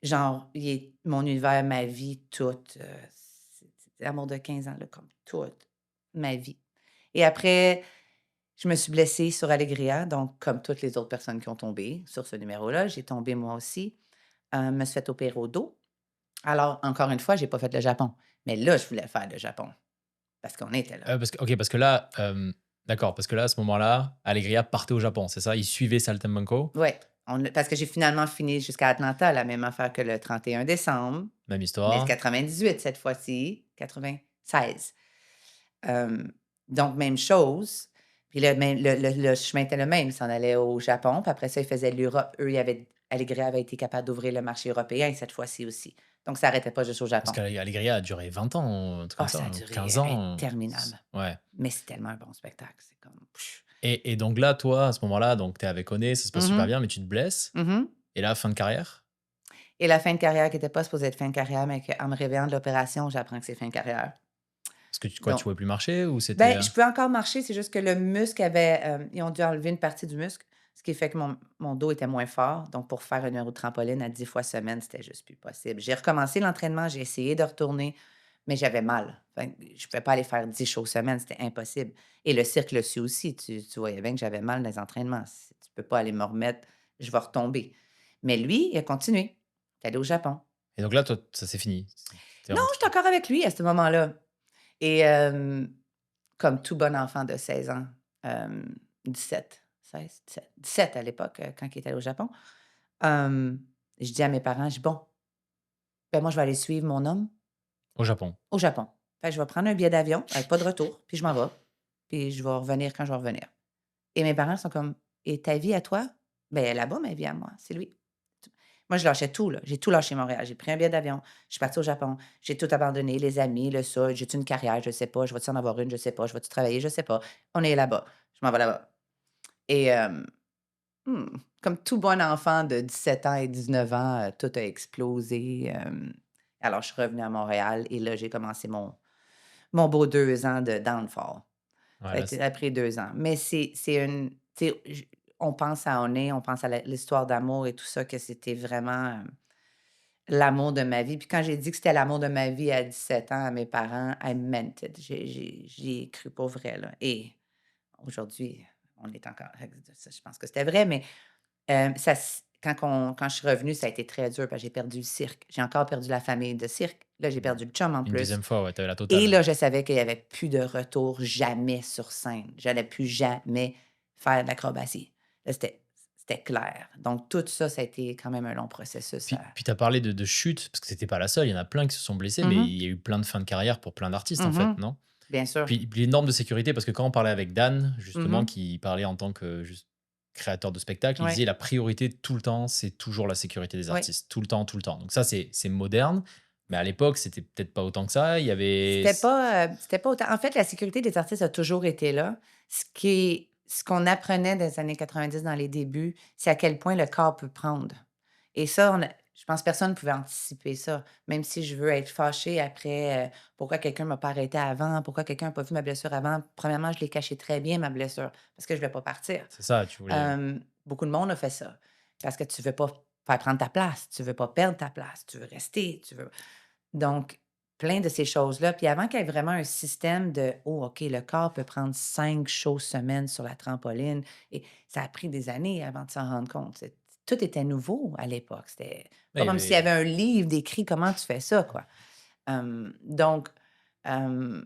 genre, il est mon univers, ma vie, toute, c'est l'amour de 15 ans, là, comme toute ma vie et après, je me suis blessée sur Allegria, donc comme toutes les autres personnes qui ont tombé sur ce numéro-là, j'ai tombé moi aussi, me suis fait opérer au dos. Alors, encore une fois, j'ai pas fait le Japon, mais là, je voulais faire le Japon parce qu'on était là. Parce que OK, parce que là, d'accord, parce que là, à ce moment-là, Alegria partait au Japon, c'est ça? Il suivait Saltimbanco? Ouais, parce que j'ai finalement fini jusqu'à Atlanta, la même affaire que le 31 décembre, Même mais le histoire? 98 cette fois-ci, 96. Hem, donc même chose, puis le chemin était le même, il s'en allait au Japon, puis après ça, il faisait l'Europe. Eux, Allegria avait été capable d'ouvrir le marché européen cette fois-ci aussi. Donc ça arrêtait pas juste au Parce Japon. qu'Alegria a duré 20 ans, un truc comme Ah, ça, ça a ou duré 15 ans, interminable, ouais. mais c'est tellement un bon spectacle, c'est comme Et donc là, toi, à ce moment-là, donc tu es avec Oné, ça se passe super Mmh bien, mais tu te blesses mh. et là, fin de carrière? Et la fin de carrière qui était pas supposée être fin de carrière, mais qu'en me réveillant de l'opération, j'apprends que c'est fin de carrière. Parce que tu Donc, pouvais plus marcher ou c'était, ben, je peux encore marcher, c'est juste que le muscle avait, ils ont dû enlever une partie du muscle, ce qui fait que mon dos était moins fort. Donc pour faire un numéro de trampoline à 10 fois semaine, c'était juste plus possible. J'ai recommencé l'entraînement, j'ai essayé de retourner, mais j'avais mal. Fait que je pouvais pas aller faire 10 shows semaine, c'était impossible et le cirque le suit aussi. Tu voyais bien que j'avais mal dans les entraînements. Si tu peux pas aller me remettre, je vais retomber. Mais lui, il a continué. Il est allé au Japon. et donc là, toi, ça c'est fini? Tu Non, j'étais rentré? encore avec lui à ce moment-là et comme tout bon enfant de 16 ans, 17, 16, 17, 17 à l'époque, quand il est allé au Japon, hem, je dis à mes parents, je dis: «Bon, ben, moi, je vais aller suivre mon homme Au Japon? au Japon. Fait que je vais prendre un billet d'avion avec pas de retour, puis je m'en vais, puis je vais revenir quand je vais revenir». Et mes parents sont comme: «Et ta vie à toi?» «Ben, là-bas, ma vie à moi, c'est lui». Moi, je lâchais tout, là. J'ai tout lâché Montréal. J'ai pris un billet d'avion, je suis partie au Japon, j'ai tout abandonné, les amis, le ça. J'ai-tu une carrière? Je sais pas. Je vais-tu en avoir une? Je sais pas. Je vais-tu travailler? Je sais pas. On est là-bas. Je m'en vais là-bas. Et comme tout bon enfant de 17 ans et 19 ans, tout a explosé, alors je suis revenue à Montréal et là, j'ai commencé mon beau 2 ans de downfall. Ouais, Ça a là, été après 2 ans. Mais c'est une tu sais, on pense à Oné, on pense à l'histoire d'amour et tout ça, que c'était vraiment, l'amour de ma vie. Puis quand j'ai dit que c'était l'amour de ma vie à 17 ans à mes parents, I meant it. J'y ai cru pour vrai, là. Et aujourd'hui, on est encore je pense que c'était vrai, mais ça s quand je suis revenue, ça a été très dur parce que j'ai perdu le cirque. J'ai encore perdu la famille de cirque. Là, j'ai perdu le chum en une plus. deuxième fois, ouais, tu avais la Et totale. là, je savais qu'il y avait plus de retour jamais sur scène. J'allais plus jamais faire de l'acrobatie. Là, c'était clair. Donc tout ça, ça a été quand même un long processus, Puis tu as parlé de chute, parce que c'était pas la seule, il y en a plein qui se sont blessés, mais Mmh il y a eu plein de fins de carrière pour plein d'artistes, en fait, mh. non? Bien sûr. Puis les normes de sécurité, parce que quand on parlait avec Dan, Mmh justement, mh. qui parlait en tant que juste créateur de spectacle, il Ouais. disait la priorité tout le temps, c'est toujours la sécurité des Oui. artistes. Tout le temps, tout le temps. Donc ça, c'est moderne, mais à l'époque, c'était peut-être pas autant que ça. Il y avait. C'était pas autant en fait, la sécurité des artistes a toujours été là. Ce qu'on apprenait dans les années 90 dans les débuts, c'est à quel point le corps peut prendre et ça, je pense que personne ne pouvait anticiper ça. Même si je veux être fâchée après, pourquoi quelqu'un m'a pas arrêté avant, pourquoi quelqu'un n'a pas vu ma blessure avant. Premièrement, je l'ai caché très bien ma blessure parce que je ne voulais pas partir. C'est ça, tu voulais. Beaucoup de monde a fait ça parce que tu veux pas faire prendre ta place, tu veux pas perdre ta place, tu veux rester, tu veux donc plein de ces choses-là. Puis avant qu'il y ait vraiment un système de: «Oh OK, le corps peut prendre 5 shows semaine sur la trampoline» et ça a pris des années avant de s'en rendre compte. Tout était nouveau à l'époque. C'était Ouais, pas il y comme s'il y avait avait. un livre décrit comment tu fais ça, quoi. Donc, hem,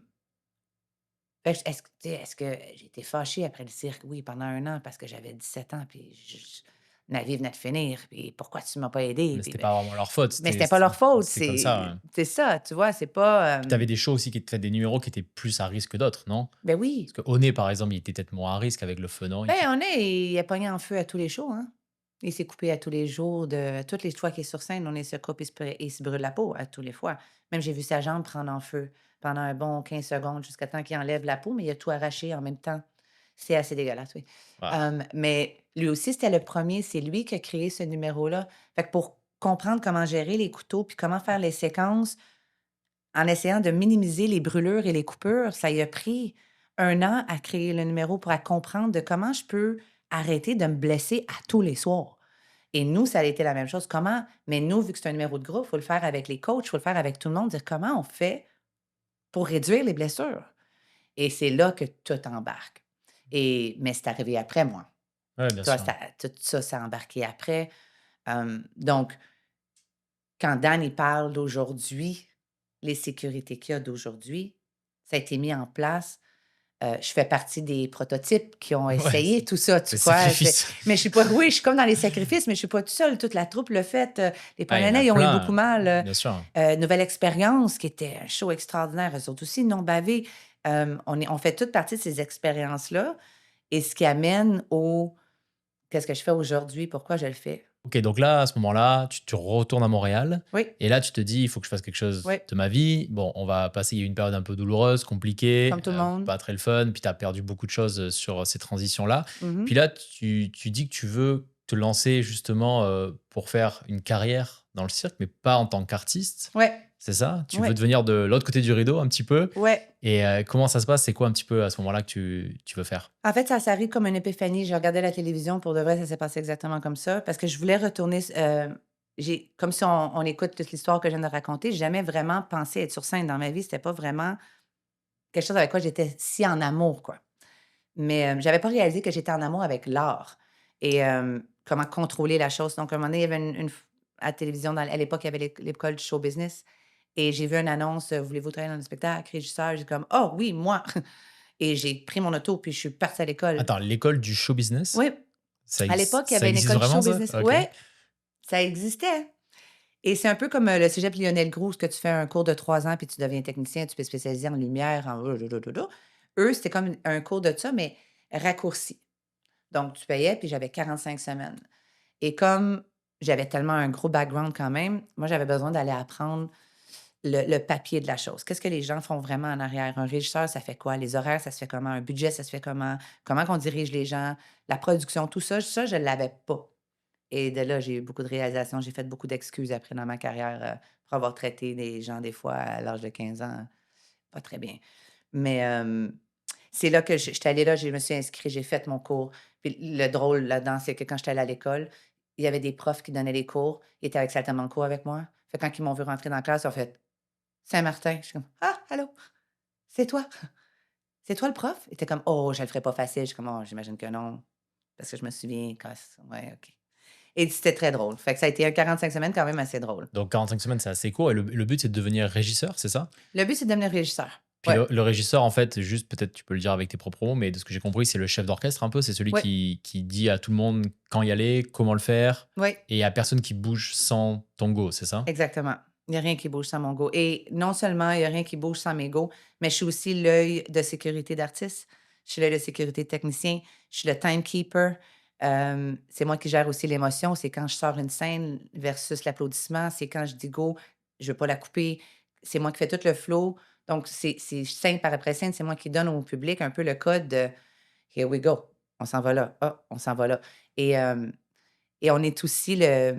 fait que est-ce que j'ai été fâchée après le cirque? Oui, pendant 1 an parce que j'avais 17 ans puis Ma vie venait de finir, puis pourquoi tu m'as pas aidé? Mais Puis c'était ben pas vraiment leur faute, mais c'était pas leur faute, c'était comme ça, ouais. c'est ça, tu vois? C'est pas, Puis tu avais des shows aussi des numéros qui étaient plus à risque que d'autres, non? ben oui. Parce que Oné, par exemple, il était peut-être moins à risque avec le feu, non? Ben, on est il a pogné en feu à tous les shows, hein. Il s'est coupé à tous les jours de toutes les fois qu'il est sur scène, on est se coupe, il se brûle la peau à tous les fois. Même j'ai vu sa jambe prendre en feu pendant un bon 15 secondes jusqu'à temps qu'il enlève la peau, mais il a tout arraché en même temps. C'est assez dégueulasse, oui. Waouh! Mais lui aussi, c'était le premier, c'est lui qui a créé ce numéro-là. Fait que pour comprendre comment gérer les couteaux, puis comment faire les séquences en essayant de minimiser les brûlures et les coupures, ça y a pris 1 an à créer le numéro pour à comprendre de comment je peux arrêter de me blesser à tous les soirs. Et nous, ça a été la même chose. Comment mais nous, vu que c'est un numéro de groupe, il faut le faire avec les coachs, il faut le faire avec tout le monde, dire comment on fait pour réduire les blessures? Et c'est là que tout embarque. Mais c'est arrivé après moi. Ouais, bien Toi, sûr. ça tout ça, ça a embarqué après. Donc quand Dan, il parle d'aujourd'hui, les sécurités qu'il y a d'aujourd'hui, ça a été mis en place. Je fais partie des prototypes qui ont Ouais, essayé tout ça, tu le vois? sacrifice. Mais je suis pas oui, je suis comme dans les sacrifices, mais je suis pas toute seule. Toute la troupe l'a fait, les Ah, il y en a Polonais, ils ont eu beaucoup plein, mal, bien sûr. Nouvelle Expérience, qui était un show extraordinaire, eux autres aussi, non bavé. On fait toute partie de ces expériences-là et ce qui amène au qu'est-ce que je fais aujourd'hui? Pourquoi je le fais? OK, donc là, à ce moment-là, tu retournes à Montréal Oui, et là, tu te dis: «Il faut que je fasse quelque chose oui, de ma vie». Bon, on va passer il y a eu une période un peu douloureuse, compliquée, comme tout le monde. pas très le fun, puis tu as perdu beaucoup de choses, sur ces transitions-là. Mmh. Puis là, tu dis que tu veux te lancer justement, pour faire une carrière dans le cirque, mais pas en tant qu'artiste, Ouais, c'est ça? Tu veux ouais, devenir de l'autre côté du rideau un petit peu ouais. et comment ça se passe? C'est quoi un petit peu à ce moment-là que tu veux faire? En fait, ça s'arrive comme une épiphanie. Je regardais la télévision, pour de vrai, ça s'est passé exactement comme ça, parce que je voulais retourner j'ai comme si on écoute toute l'histoire que je viens de raconter, j'ai jamais vraiment pensé être sur scène dans ma vie. C'était pas vraiment quelque chose avec quoi j'étais si en amour, quoi. Mais, j'avais pas réalisé que j'étais en amour avec l'art et comment contrôler la chose. Donc, à un moment donné, il y avait une f à la télévision, à l'époque, il y avait l'école du show business et j'ai vu une annonce, «Voulez-vous travailler dans le spectacle? Régisseur». J'ai comme: «Oh oui, moi!» Et j'ai pris mon auto, puis je suis partie à l'école. Attends, l'école du show business? Oui, à l'époque, il y Ça avait une existe école de vraiment show ça? business. OK. Ouais, ça existait et c'est un peu comme, le cégep Lionel Groulx, que tu fais un cours de 3 ans, puis tu deviens technicien, tu peux spécialiser en lumière, en Eux, c'était comme un cours de ça, mais raccourci. Donc tu payais, puis j'avais 45 semaines et comme j'avais tellement un gros background quand même, moi, j'avais besoin d'aller apprendre le papier de la chose. Qu'est-ce que les gens font vraiment en arrière? Un régisseur, ça fait quoi? Les horaires, ça se fait comment? Un budget, ça se fait comment? Comment qu'on dirige les gens? La production, tout ça, je ne l'avais pas. Et de là, j'ai eu beaucoup de réalisations. J'ai fait beaucoup d'excuses après dans ma carrière pour avoir traité des gens, des fois, à l'âge de 15 ans, pas très bien. Mais c'est là que j'étais allée là, je me suis inscrite, j'ai fait mon cours. Puis le drôle là-dedans, c'est que quand j'étais allée à l'école, il y avait des profs qui donnaient les cours. Ils étaient avec Salta Manco avec moi. Fait que quand ils m'ont vu rentrer dans la classe, ils ont fait Saint-Martin. Je suis comme: «Ah, allô, c'est toi? C'est toi le prof?» Il était comme: «Oh, je le ferai pas facile». Je suis comme: «Oh, j'imagine que non». Parce que je me souviens quand ouais, OK. Et c'était très drôle. Fait que ça a été un 45 semaines quand même assez drôle. Donc 45 semaines, c'est assez court et le but, c'est de devenir régisseur, c'est ça? Le but, c'est de devenir régisseur. Puis Ouais, le régisseur, en fait, juste peut-être tu peux le dire avec tes propres mots, mais de ce que j'ai compris, c'est le chef d'orchestre un peu, c'est celui ouais, qui dit à tout le monde quand y aller, comment le faire ouais, et il y a personne qui bouge sans ton go, c'est ça? exactement. Il y a rien qui bouge sans mon go et non seulement il y a rien qui bouge sans mes go, mais je suis aussi l'œil de sécurité d'artiste. Je suis l'œil de sécurité technicien. Je suis le timekeeper. C'est moi qui gère aussi l'émotion. C'est quand je sors une scène versus l'applaudissement. C'est quand je dis go, je veux pas la couper. C'est moi qui fais tout le flow. Donc, c'est scène par après scène, c'est moi qui donne au public un peu le code de Here we go. On s'en va là. Ah, on s'en va là. Et, et on est aussi le.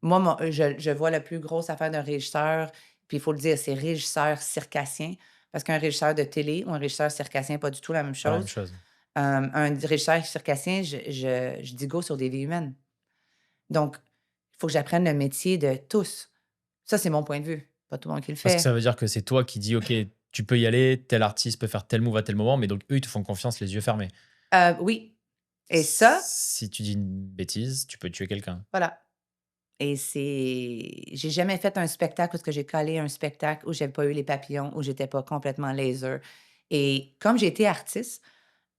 Moi, je vois la plus grosse affaire d'un régisseur, puis il faut le dire, c'est régisseur circassien. Parce qu'un régisseur de télé ou un régisseur circassien, pas du tout la même Pas la même chose. chose. Un régisseur circassien, je dis go sur des vies humaines. Donc, il faut que j'apprenne le métier de tous. Ça, c'est mon point de vue. Pas tout le monde qui le Parce que ça fait. veut dire que c'est toi qui dis: «OK, tu peux y aller, tel artiste peut faire tel move à tel moment», mais donc eux, ils te font confiance les yeux fermés. Oui. Et ça, Si tu dis une bêtise, tu peux tuer quelqu'un. voilà. Et j'ai jamais fait un spectacle où ce que j'ai collé un spectacle où j'avais pas eu les papillons, où j'étais pas complètement laser. Et comme j'ai été artiste,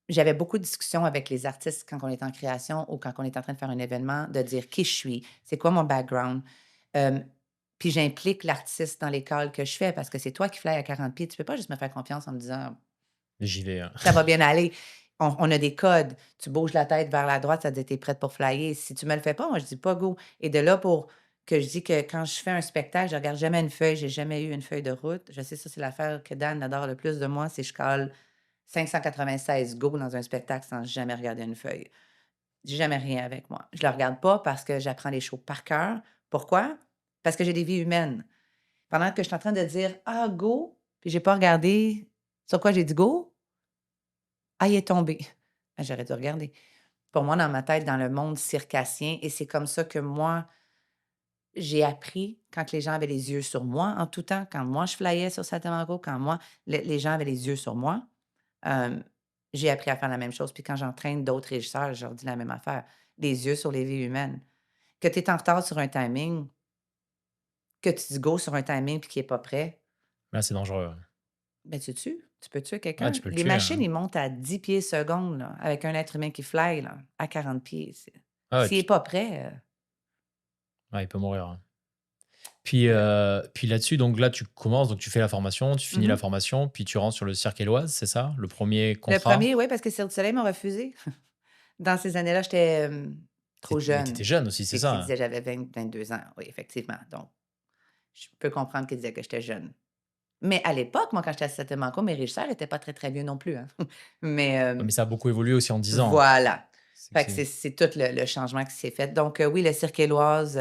j'avais beaucoup de discussions avec les artistes quand on est en création ou quand on est en train de faire un événement, de dire qui je suis, c'est quoi mon background. Hem, Puis j'implique l'artiste dans les calls que je fais parce que c'est toi qui fly à 40 pieds. Tu peux pas juste me faire confiance en me disant: J'y vais. «Ça va bien aller». On a des codes. Tu bouges la tête vers la droite, ça veut dire que tu es prête pour flyer. Si tu me le fais pas, moi je dis pas go. Et de là pour que je dis que quand je fais un spectacle, je regarde jamais une feuille, j'ai jamais eu une feuille de route. Je sais ça, c'est l'affaire que Dan adore le plus de moi, c'est je cale 596 go dans un spectacle sans jamais regarder une feuille. J'ai jamais rien avec moi. Je le regarde pas parce que j'apprends les shows par cœur. Pourquoi? Parce que j'ai des vies humaines. Pendant que je suis en train de dire: «Ah, go», puis j'ai pas regardé sur quoi j'ai dit go, ah, il est tombé. Ah, j'aurais dû regarder. Pour moi, dans ma tête, dans le monde circassien, et c'est comme ça que moi, j'ai appris quand les gens avaient les yeux sur moi en tout temps, quand moi je flyais sur Saint-Domingo, quand moi, les gens avaient les yeux sur moi. Hem, j'ai appris à faire la même chose, puis quand j'entraîne d'autres régisseurs, je leur dis la même affaire. Les yeux sur les vies humaines. Que tu es en retard sur un timing, que tu dis go sur un timing puis qu'il est pas prêt, Là, c'est dangereux. ben tu tues. Tu peux tuer Ouais, quelqu'un. tu peux le Les tuer, machines, ils montent à 10 pieds seconde, là, avec un être humain qui fly, là, à 40 pieds. Ah ouais, S'il est pas prêt, ouais, il peut mourir, hein. Puis là-dessus, donc là, tu commences, donc tu fais la formation, tu finis la mmh formation, puis tu rentres sur le Cirque Éloise, c'est ça? Le premier Le contrat? premier, oui, parce que Cirque du Soleil m'a refusé. Dans ces années-là, j'étais, trop Mais tu étais jeune. jeune aussi, c'est C'est qu'il ça? disait j'avais 22 ans, oui, effectivement. Donc, je peux comprendre qu'il disait que j'étais jeune. Mais à l'époque, moi, quand j'étais à Saint-Domingo, mes régisseurs étaient pas très, très vieux non plus, hein. Mais, Ouais, mais ça a beaucoup évolué aussi en 10 ans. voilà. C'est que Fait que c'est c'est tout le changement qui s'est fait. Donc, oui, le Cirque Éloise,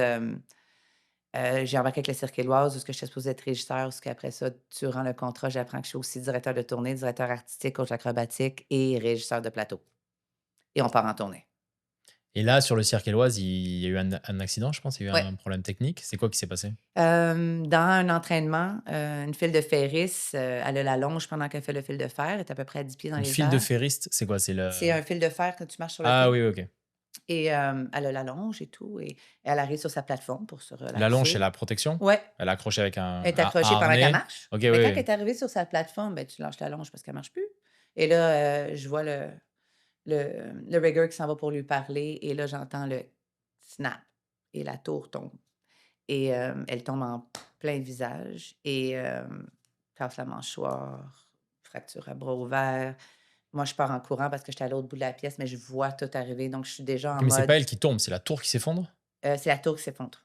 j'ai embarqué avec le Cirque Éloise où ce que j'étais supposée être régisseur, où ce qu'après ça, durant le contrat, j'apprends que je suis aussi directeur de tournée, directeur artistique, coach acrobatique et régisseur de plateau. Et on part en tournée. Et là, sur le Cirque Éloise, il y a eu un accident, je pense? Il y a eu Ouais. un problème technique? C'est quoi qui s'est passé? Dans un entraînement, une file de ferris, elle a la longe pendant qu'elle fait le fil de fer, elle est à peu près à 10 pieds dans Une les file de airs. ferriste, c'est quoi? C'est le C'est un fil de fer que tu marches sur le Ah fil oui, OK. et elle a la longe et tout et elle arrive sur sa plateforme pour se La longe, c'est relaxer. la protection? Ouais, Elle est accrochée avec elle est un accrochée pendant qu'elle harnais? marche, OK, oui, mais quand elle oui. est arrivée sur sa plateforme, ben, tu lâches la longe parce qu'elle marche plus et là, je vois le rigger qui s'en va pour lui parler et là, j'entends le snap et la tour tombe et elle tombe en plein visage et casse la mâchoire, fracture à bras ouverts. Moi, je pars en courant parce que j'étais à l'autre bout de la pièce, mais je vois tout arriver, donc je suis déjà OK, en mais c'est pas mode, elle qui tombe, c'est la tour qui s'effondre? c'est la tour qui s'effondre.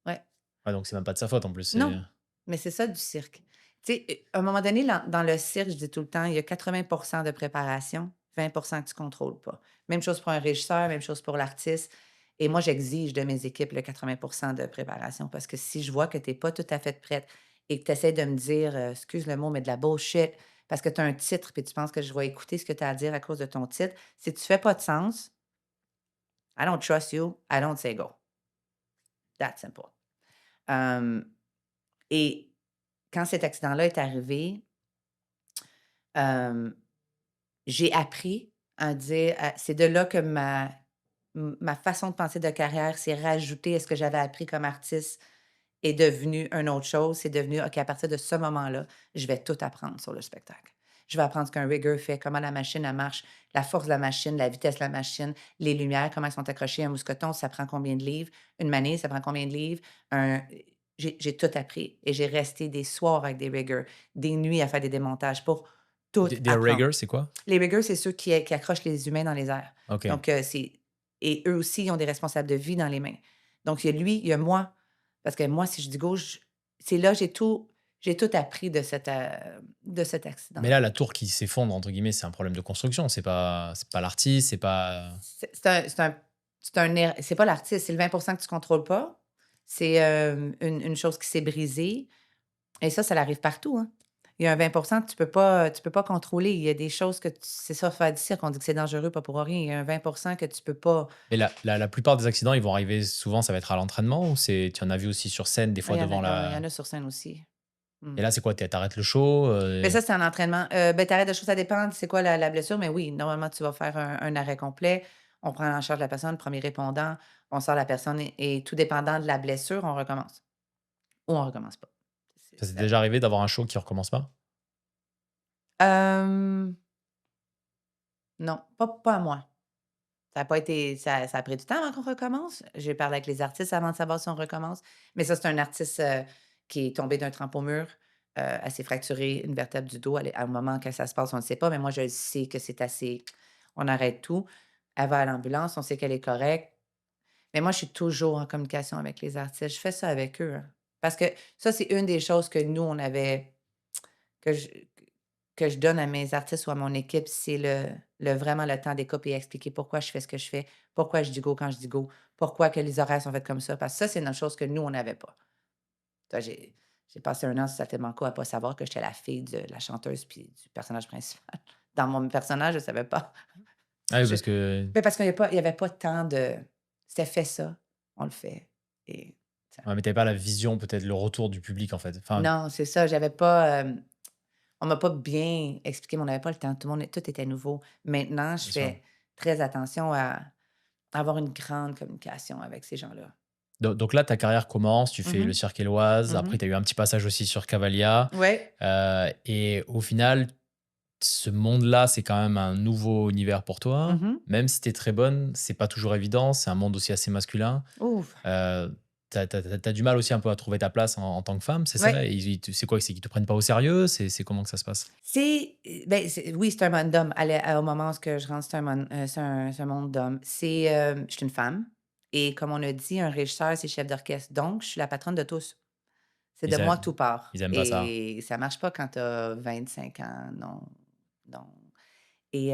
Ouais. Ouais, donc c'est même pas de sa faute en plus, c'est Non, mais c'est ça du cirque. Tu sais, à un moment donné, dans le cirque, je dis tout le temps, il y a 80 de préparation, 20 que tu contrôles pas. Même chose pour un régisseur, même chose pour l'artiste et moi, j'exige de mes équipes le 80 de préparation parce que si je vois que tu es pas tout à fait prête et que tu essaies de me dire, excuse le mot, mais de la bullshit parce que tu as un titre puis tu penses que je vais écouter ce que tu as à dire à cause de ton titre, si tu fais pas de sens, I don't trust you, I don't say go. That simple. Hem Et quand cet accident-là est arrivé, hem, j'ai appris à dire c'est de là que ma façon de penser de carrière s'est rajoutée à ce que j'avais appris comme artiste est devenue une autre chose. C'est devenu: «OK, à partir de ce moment-là, je vais tout apprendre sur le spectacle. Je vais apprendre ce qu'un rigger fait, comment la machine, elle marche, la force de la machine, la vitesse de la machine, les lumières, comment elles sont accrochées. Un mousqueton, ça prend combien de livres? Une manille, ça prend combien de livres? Un j'ai tout appris et j'ai resté des soirs avec des riggers, des nuits à faire des démontages pour tout des apprendre. riggers, c'est quoi? Les riggers, c'est ceux qui accrochent les humains dans les airs. OK. Donc, et eux aussi, ils ont des responsables de vie dans les mains. Donc, il y a lui, il y a moi. Parce que moi, si je dis gauche, c'est là, j'ai tout appris de cet Mais là, accident-là. la tour qui s'effondre, entre guillemets, c'est un problème de construction, c'est pas l'artiste, c'est pas C'est pas l'artiste, c'est le 20 que tu contrôles pas. C'est, une chose qui s'est brisée et ça arrive partout, hein. Il y a un 20 tu peux pas contrôler. Il y a des choses que c'est ça, faire du cirque, on dit que c'est dangereux, pas pour rien. Il y a un 20 que tu peux pas. et la plupart des accidents, ils vont arriver souvent, ça va être à l'entraînement ou c'est tu en as vu aussi sur scène, des Ah, fois devant il y en la a sur scène aussi. Mmh. et là, c'est quoi? Tu arrêtes le show, Mais ça, c'est un entraînement. Ben, tu arrêtes de choses, ça dépend c'est quoi la blessure, mais oui, normalement, tu vas faire un arrêt complet. On prend en charge la personne, premier répondant, on sort la personne et tout dépendant de la blessure, on recommence ou on recommence pas. ça s'est déjà arrivé d'avoir un show qui recommence pas? Hem, Non, pas à moi. Ça a pas été ça a pris du temps avant qu'on recommence. J'ai parlé avec les artistes avant de savoir si on recommence. Mais ça, c'est un artiste, qui est tombé d'un tramp au mur, elle s'est fracturé une vertèbre du dos. Elle est à un moment que ça se passe, on ne sait pas, mais moi, je le sais que c'est assez on arrête tout. Elle va à l'ambulance, on sait qu'elle est correcte. Mais moi, je suis toujours en communication avec les artistes. Je fais ça avec eux, hein. Parce que ça, c'est une des choses que nous, on avait que je que je donne à mes artistes ou à mon équipe, c'est le vraiment le temps d'écoute et expliquer pourquoi je fais ce que je fais, pourquoi je dis go quand je dis go, pourquoi que les horaires sont faits comme ça. Parce que ça, c'est une autre chose que nous, on n'avait pas. Ça, j'ai passé 1 an sur Satelmanco à pas savoir que j'étais la fille de la chanteuse puis du personnage principal. Dans mon personnage, je savais pas. Ah oui, Je parce que mais parce qu'il y avait pas tant de c'était fait ça, on le fait et ça ouais, mais tu pas la vision, peut-être le retour du public, en fait. Enfin, non, c'est ça, j'avais pas, on m'a pas bien expliqué, mais on n'avait pas le temps. Tout était nouveau. Maintenant, je bien sûr. fais très attention à avoir une grande communication avec ces gens-là. Donc là, ta carrière commence, tu fais le Mmh Cirque Éloise, mh. après tu as eu un petit passage aussi sur Cavalia, Ouais. et au final, ce monde-là, c'est quand même un nouveau univers pour toi. Mmh. Même si tu es très bonne, c'est pas toujours évident, c'est un monde aussi assez masculin. Ouf. Tu as du mal aussi un peu à trouver ta place en tant que femme, c'est ça? Ouais. Et c'est quoi? C'est qu'ils te prennent pas au sérieux? C'est comment que ça se passe? Ben, oui, c'est un monde d'hommes. Au moment où je rentre, c'est un monde d'hommes. Je suis une femme et comme on a dit, un régisseur, c'est chef d'orchestre. Donc, je suis la patronne de tous. C'est de Ils moi aiment que tout part ils aiment pas ça. et ça marche pas quand tu as 25 ans, non, non. Et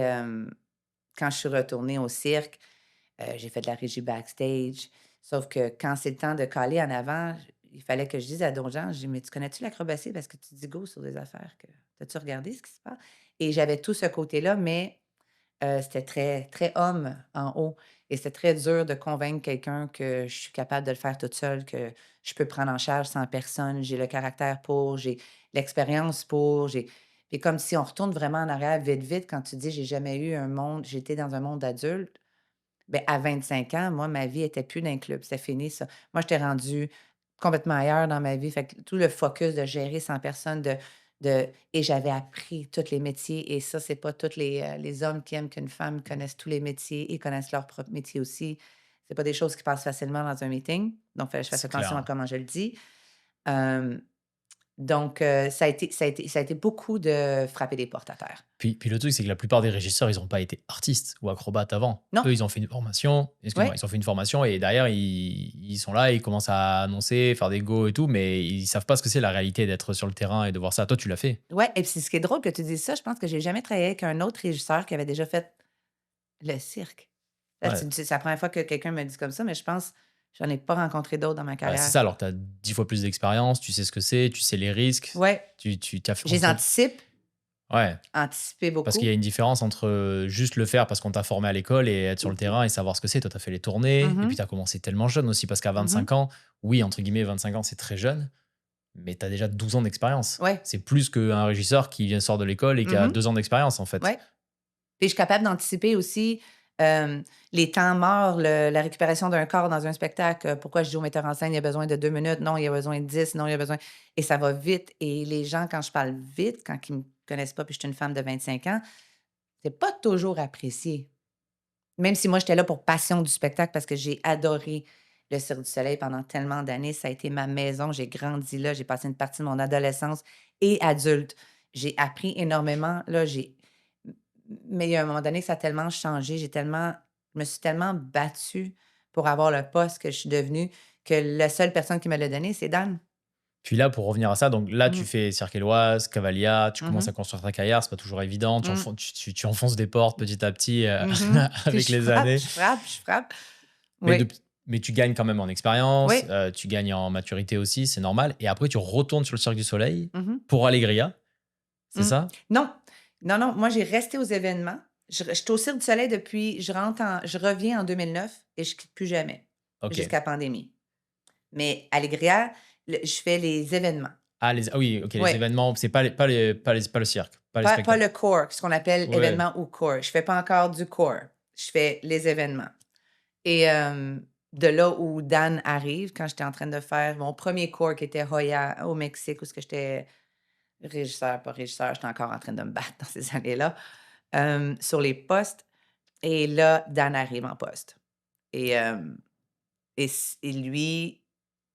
quand je suis retournée au cirque, j'ai fait de la régie backstage. Sauf que quand c'est le temps de caler en avant, il fallait que je dise à Don-Jean, je dis: «Mais tu connais-tu l'acrobatie? Parce que tu dis go sur des affaires que t'as-tu regardé ce qui se passe?» Et j'avais tout ce côté-là, mais c'était très très homme en haut et c'était très dur de convaincre quelqu'un que je suis capable de le faire toute seule, que je peux prendre en charge 100 personnes, j'ai le caractère pour, j'ai l'expérience pour, j'ai puis comme si on retourne vraiment en arrière vite, vite quand tu dis: «J'ai jamais eu un monde j'étais dans un monde d'adulte», ben à 25 ans, moi, ma vie était plus dans un club, c'est fini ça. Moi, j'étais rendue complètement ailleurs dans ma vie, fait que tout le focus de gérer 100 personnes, et j'avais appris tous les métiers et ça, c'est pas tous les hommes qui aiment qu'une femme connaisse tous les métiers et connaissent leur propre métier aussi. C'est pas des choses qui passent facilement dans un meeting, donc fallait que je fasse C'est attention à clair. comment je le dis. Hem, donc ça a été beaucoup de frapper des portes à terre. Puis le truc, c'est que la plupart des régisseurs, ils ont pas été artistes ou acrobates avant. Non, Eux, ils ont fait une formation, excuse-moi, ouais, ils ont fait une formation et derrière, ils sont là, ils commencent à annoncer, faire des go et tout, mais ils savent pas ce que c'est la réalité d'être sur le terrain et de voir ça. Toi, tu l'as fait. ouais et puis ce qui est drôle que tu dises ça, je pense que j'ai jamais travaillé avec un autre régisseur qui avait déjà fait le cirque. Là, tu Ouais. me dis c'est la première fois que quelqu'un me dit comme ça, mais je pense j'en ai pas rencontré d'autres dans ma Bah, c'est carrière. ça, alors tu as 10 fois plus d'expérience, tu sais ce que c'est, tu sais les risques, Ouais, tu t'as fait je les anticipe, ouais, anticiper parce qu'il y beaucoup. a une différence entre, juste le faire parce qu'on t'a formé à l'école et être sur le terrain et savoir ce que c'est. Toi, tu as fait les tournées et puis Mmh tu as commencé tellement jeune aussi parce qu'à mh. 25 ans, oui, entre guillemets, 25 ans, c'est très jeune, mais tu as déjà 12 ans d'expérience. Ouais. C'est plus qu'un régisseur qui vient sort de l'école et qui a Mmh 2 ans d'expérience, en fait. Ouais. Puis je suis capable d'anticiper aussi, les temps morts, la récupération d'un corps dans un spectacle. Pourquoi je dis au metteur en scène: «Il y a besoin de 2 minutes». Non, il y a besoin de 10. Non, il y a besoin et ça va vite et les gens, quand je parle vite, quand ils me connaissent pas puis je suis une femme de 25 ans, c'est pas toujours apprécié. Même si moi, j'étais là pour passion du spectacle parce que j'ai adoré le Cirque du Soleil pendant tellement d'années. Ça a été ma maison, j'ai grandi là, j'ai passé une partie de mon adolescence et adulte. J'ai appris énormément. Là, mais il y a un moment donné, ça a tellement changé, je me suis tellement battue pour avoir le poste que je suis devenue que la seule personne qui me l'a donné, c'est Dan. Puis là, pour revenir à ça, donc là, tu Mmh. fais Cirque-Éloise, Cavalia, tu commences à Mmh construire ta carrière, c'est pas toujours évident, Mmh. tu enfonces des portes petit à petit, Mmh Puis avec je les frappe, années. je frappe, je frappe. Mais, Oui. mais tu gagnes quand même en expérience, Oui. tu gagnes en maturité aussi, c'est normal. Et après, tu retournes sur le Cirque du Soleil Mmh pour Allegria, c'est Mmh. ça? Non, non, non, moi, j'ai resté aux événements. J'étais au Cirque du Soleil depuis je reviens en 2009 et je quitte plus jamais, Ok. jusqu'à pandémie. Mais Alegria, je fais les événements. Ah oui, ok, les Oui, événements, c'est pas le cirque, pas les pas spectacles. le core, ce qu'on appelle Ouais. événement ou core. Je fais pas encore du core. Je fais les événements et de là où Dan arrive, quand j'étais en train de faire mon premier core qui était Hoya au Mexique où ce que j'étais régisseur, pas régisseur, j'étais encore en train de me battre dans ces années-là. sur les postes. Et là, Dan arrive en poste. Et, et lui,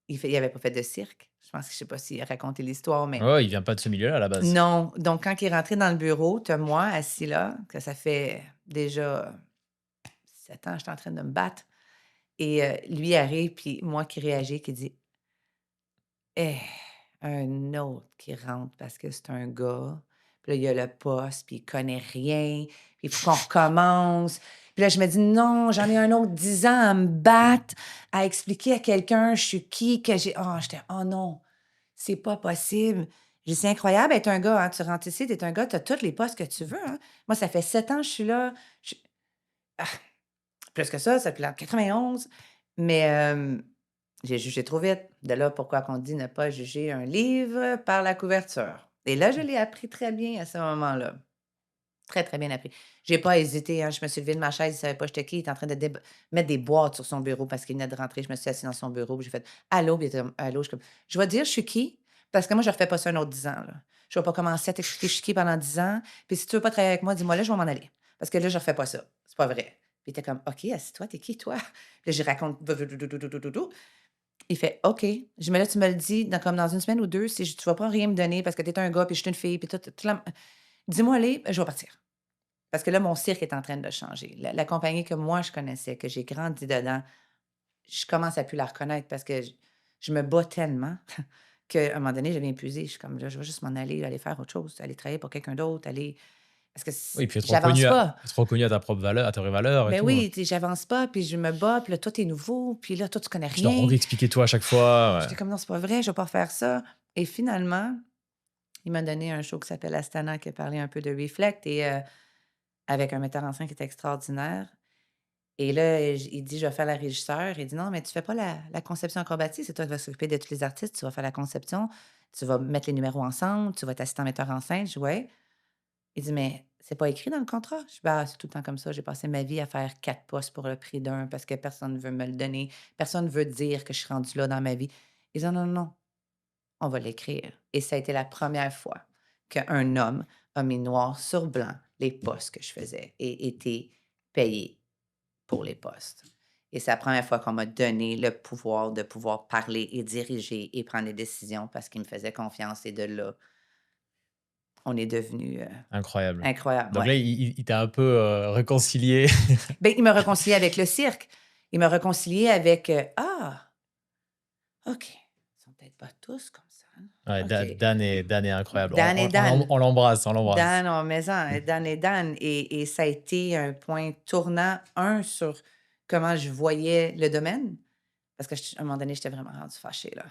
il avait pas fait de cirque. Je sais pas s'il a raconté l'histoire, mais Ouais, il vient pas de ce milieu-là à la base. non. Donc, quand il est rentré dans le bureau, tu as moi assis là, que ça fait déjà 7 ans, j'étais en train de me battre. Et lui arrive, puis moi qui réagis, qui dit: «Eh, un autre qui rentre parce que c'est un gars. Puis là, il y a le poste, puis il connaît rien, puis il faut qu'on recommence.» Puis là, je me dis: «Non, j'en ai un autre 10 ans à me battre, à expliquer à quelqu'un je suis qui, que j'ai.» Oh, j'étais: «Oh non, c'est pas possible.» J'ai dit: «C'est incroyable être un gars, hein. Tu rentres ici, tu es un gars, tu as tous les postes que tu veux, hein. Moi, ça fait 7 ans que je suis là. Je ah, plus que ça fait en 91.» Mais j'ai jugé trop vite. De là, pourquoi qu'on dit ne pas juger un livre par la couverture. Et là, je l'ai appris très bien à ce moment-là. Très, très bien appris. J'ai pas hésité, hein. Je me suis levée de ma chaise, il savait pas j'étais qui. Il était en train de mettre des boîtes sur son bureau parce qu'il venait de rentrer. Je me suis assise dans son bureau, puis j'ai fait: «Allô?» Puis il était comme: «Allô?» Je suis comme: «Je vais te dire je suis qui, parce que moi, je refais pas ça un autre 10 ans, là. Je vais pas commencer à t'expliquer je suis qui pendant 10 ans. Puis si tu veux pas travailler avec moi, dis-moi là, je vais m'en aller. Parce que là, je refais pas ça. C'est pas vrai.» Puis il était comme: «OK, assis-toi, tu qui toi?» Puis là, j'y raconte il fait: «OK.» Je dis: «Mais là, tu me le dis comme dans une semaine ou 2 si tu vas pas rien me donner parce que tu es un gars, puis je suis une fille, puis tout la dis-moi aller, je vais partir.» Parce que là, mon cirque est en train de changer. La compagnie que moi, je connaissais, que j'ai grandi dedans, je commence à plus la reconnaître parce que je me bats tellement qu'à un moment donné, je viens épuisée. Je suis comme: «Là, je vais juste m'en aller faire autre chose, aller travailler pour quelqu'un d'autre, aller.» Parce que Oui, puis j'avance pas. être reconnu à ta propre valeur, à tes vraies valeurs et Ben tout, hein. oui, tu sais, j'avance pas, puis je me bats, puis là, tout est nouveau, puis là, toi, tu connais Tu dois rien. réexpliquer tout à chaque fois, J'étais ouais. comme: «Non, c'est pas vrai, je vais pas refaire ça.» Et finalement, il m'a donné un show qui s'appelle Astana, qui a parlé un peu de Reflect et avec un metteur en scène qui est extraordinaire. Et là, il dit: «Je vais faire la régisseur.» Il dit: «Non, mais tu fais pas la conception acrobatique, c'est toi qui vas s'occuper de tous les artistes, tu vas faire la conception, tu vas mettre les numéros ensemble, tu vas être assistant metteur en scène.» Je dis: «Ouais.» Il dit: «Mais c'est pas écrit dans le contrat.» Je dis: «Bah, c'est tout le temps comme ça. J'ai passé ma vie à faire 4 postes pour le prix d'un parce que personne ne veut me le donner. Personne ne veut dire que je suis rendue là dans ma vie.» Il dit: «Non, non, non, on va l'écrire.» Et ça a été la première fois qu'un homme a mis noir sur blanc les postes que je faisais et été payé pour les postes. Et c'est la première fois qu'on m'a donné le pouvoir de pouvoir parler et diriger et prendre des décisions parce qu'il me faisait confiance et de là, on est devenus, Incroyable. incroyables, Donc ouais. là, il t'a un peu, réconcilié. Ben il m'a réconcilié avec le cirque. Il m'a réconcilié avec, «Ah! OK. Ils sont peut-être pas tous comme ça, hein. Ouais, OK.» Dan est incroyable. Dan et Dan. On l'embrasse, on l'embrasse. Dan, oh mais Dan et Dan et ça a été un point tournant, sur comment je voyais le domaine, parce que à un moment donné, j'étais vraiment rendue fâchée, là.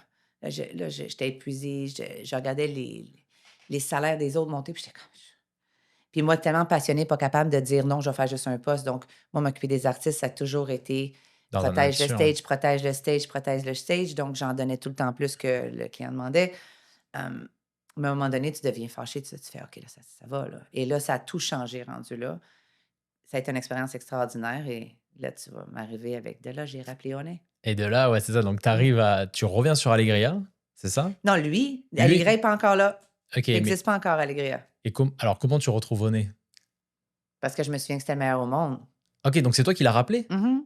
J'étais épuisée, je regardais les salaires des autres monter, puis j'étais comme puis moi, tellement passionnée, pas capable de dire: «Non, je vais faire juste un poste.» Donc moi, m'occuper des artistes, ça a toujours été Dans ta nature. protège le stage, protège le stage. Donc j'en donnais tout le temps plus que le client demandait. Hem, mais à un moment donné, tu deviens fâché, tu fais: «OK, là, ça va, là.» Et là, ça a tout changé rendu là. Ça a été une expérience extraordinaire et là, tu vas m'arriver avec de là, j'ai rappelé Onet. Et de là, ouais, c'est ça, donc Mmh. tu reviens sur Allegria, c'est ça? Non, lui, Allegria Lui est pas encore là. OK, Il mais existe pas encore, Allegria, alors comment tu retrouves Oné? parce que je me souviens que c'était le meilleur au monde. OK, donc c'est toi qui l'as rappelé? Mmh.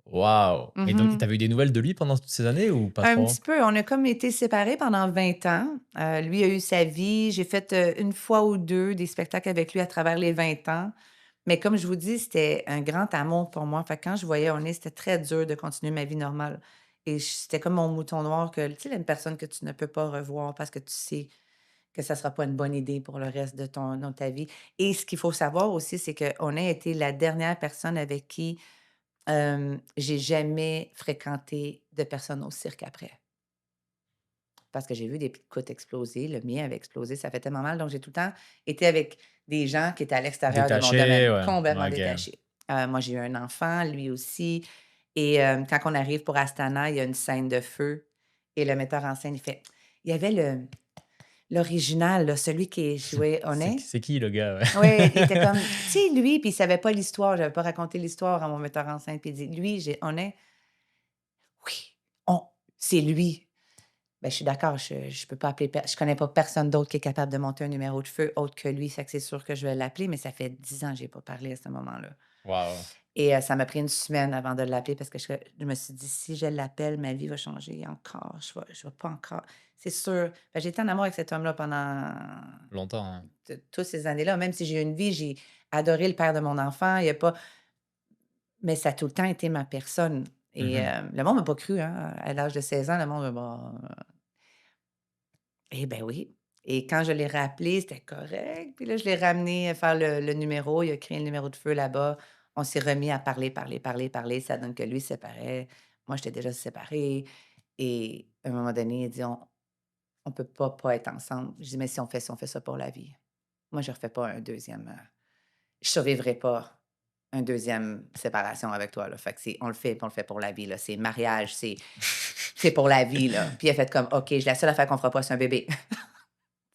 Waouh! Et donc tu Mmh. avais eu des nouvelles de lui pendant toutes ces années ou pas Un trop? petit peu, on a comme été séparés pendant 20 ans. Lui a eu sa vie. J'ai fait, 1 fois ou 2 des spectacles avec lui à travers les 20 ans. Mais comme je vous dis, c'était un grand amour pour moi. Fait que quand je voyais Oné, c'était très dur de continuer ma vie normale et c'était comme mon mouton noir que tu sais, une personne que tu ne peux pas revoir parce que tu sais que ça sera pas une bonne idée pour le reste de ta vie. Et ce qu'il faut savoir aussi, c'est qu'on a été la dernière personne avec qui, j'ai jamais fréquenté de personnes au cirque après. Parce que j'ai vu des côtes exploser, le mien avait explosé, ça fait tellement mal, donc j'ai tout le temps été avec des gens qui étaient à l'extérieur de mon Détaché, domaine, ouais. complètement OK. détachés. Moi, j'ai eu un enfant, lui aussi et quand on arrive pour Astana, il y a une scène de feu et le metteur en scène, il y avait l'original, là, celui qui jouait Onet. C'est qui le gars? Ouais. Oui, il était comme, tu sais, lui, puis il savait pas l'histoire, j'avais pas raconté l'histoire à mon metteur en scène, puis il dit: «Lui, j'ai Onet, oui, on c'est lui.» Ben, je suis d'accord, je peux pas appeler je connais pas personne d'autre qui est capable de monter un numéro de feu autre que lui, ça que c'est sûr que je vais l'appeler, mais ça fait 10 ans que j'ai pas parlé à ce moment-là Waouh. et ça m'a pris une semaine avant de l'appeler parce que je me suis dit: «Si je l'appelle, ma vie va changer encore, je vais pas encore» c'est sûr. J'ai été en amour avec cet homme-là pendant Longtemps, hein. toutes ces années-là, même si j'ai eu une vie, j'ai adoré le père de mon enfant, il y a pas mais ça a tout le temps été ma personne et Mmh. le monde m'a pas cru, hein, à l'âge de 16 ans, le monde, eh ben oui et quand je l'ai rappelé, c'était correct. Puis là, je l'ai ramené faire le numéro. Il a créé le numéro de feu là-bas. On s'est remis à parler, parler, parler, parler. Ça donne que lui se séparait. Moi, j'étais déjà séparée et à un moment donné, il dit: «On peut pas être ensemble». Je dis: «Mais si on fait ça pour la vie». Moi, je refais pas un deuxième. Je survivrai pas un deuxième séparation avec toi, là. Fait que c'est on le fait, puis on le fait pour la vie, là. C'est mariage, c'est pour la vie, là. Puis il a fait comme: «OK, la seule affaire qu'on fera pas, c'est un bébé».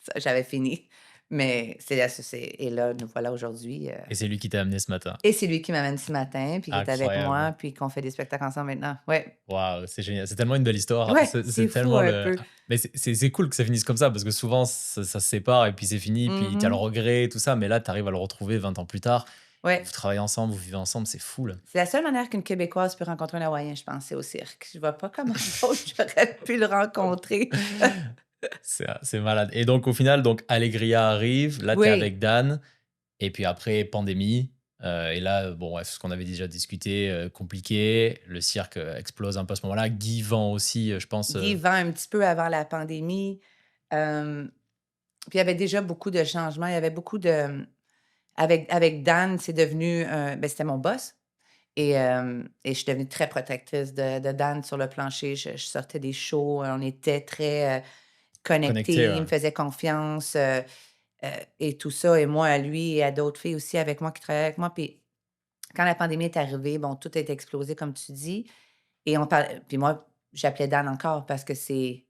Ça, j'avais fini. Mais c'est et là, nous voilà aujourd'hui, Et c'est lui qui t'a amené ce matin. et c'est lui qui m'amène ce matin, puis qui est avec Incroyable. moi, puis qu'on fait des spectacles ensemble maintenant. Ouais. Waouh, c'est génial. C'est tellement une belle histoire. Ouais, C'est c'est fou tellement un le peu. mais c'est cool que ça finisse comme ça parce que souvent ça se sépare et puis c'est fini, puis tu as le Mmh. regret et tout ça, mais là, tu arrives à le retrouver 20 ans plus tard. Ouais. Vous travaillez ensemble, vous vivez ensemble, c'est fou là. C'est la seule manière qu'une Québécoise peut rencontrer un Hawaïen, je pense, c'est au cirque. Je vois pas comment d'autre j'aurais pu le rencontrer. C'est malade et donc au final, donc Alegria arrive, là, tu es Oui. avec Dan et puis après pandémie, et là, bon, ouais, ce qu'on avait déjà discuté, compliqué, le cirque, explose un peu à ce moment-là. Guy vend aussi, je pense, Guy vend un petit peu avant la pandémie. Hem, puis il y avait déjà beaucoup de changements. Il y avait beaucoup de avec Dan, c'est devenu, ben, c'était mon boss. Et je suis devenue très protectrice de Dan sur le plancher. Je sortais des shows, on était très, connecté, connectés. Il ouais. me faisait confiance, et tout ça et moi à lui et à d'autres filles aussi avec moi qui travaillaient avec moi. Puis quand la pandémie est arrivée, bon, tout a été explosé comme tu dis et on parle puis moi, j'appelais Dan encore parce que c'est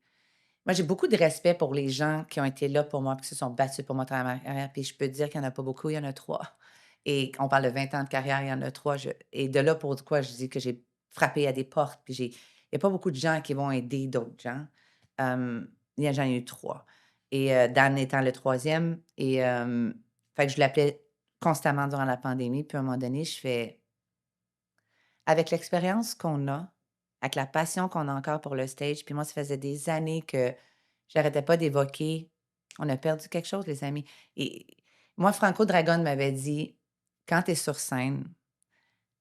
moi, j'ai beaucoup de respect pour les gens qui ont été là pour moi, puis qui se sont battus pour moi à travers ma carrière, puis je peux te dire qu'il y en a pas beaucoup, il y en a 3. Et on parle de 20 ans de carrière, il y en a 3. Et de là pour quoi je dis que j'ai frappé à des portes, puis il y a pas beaucoup de gens qui vont aider d'autres gens. Il y a j'en ai eu 3 et Dan étant le troisième et fait que je l'appelais constamment durant la pandémie, puis à un moment donné, je fais: «Avec l'expérience qu'on a, avec la passion qu'on a encore pour le stage», puis moi, ça faisait des années que j'arrêtais pas d'évoquer: «On a perdu quelque chose, les amis» et moi, Franco Dragone m'avait dit: «Quand tu es sur scène,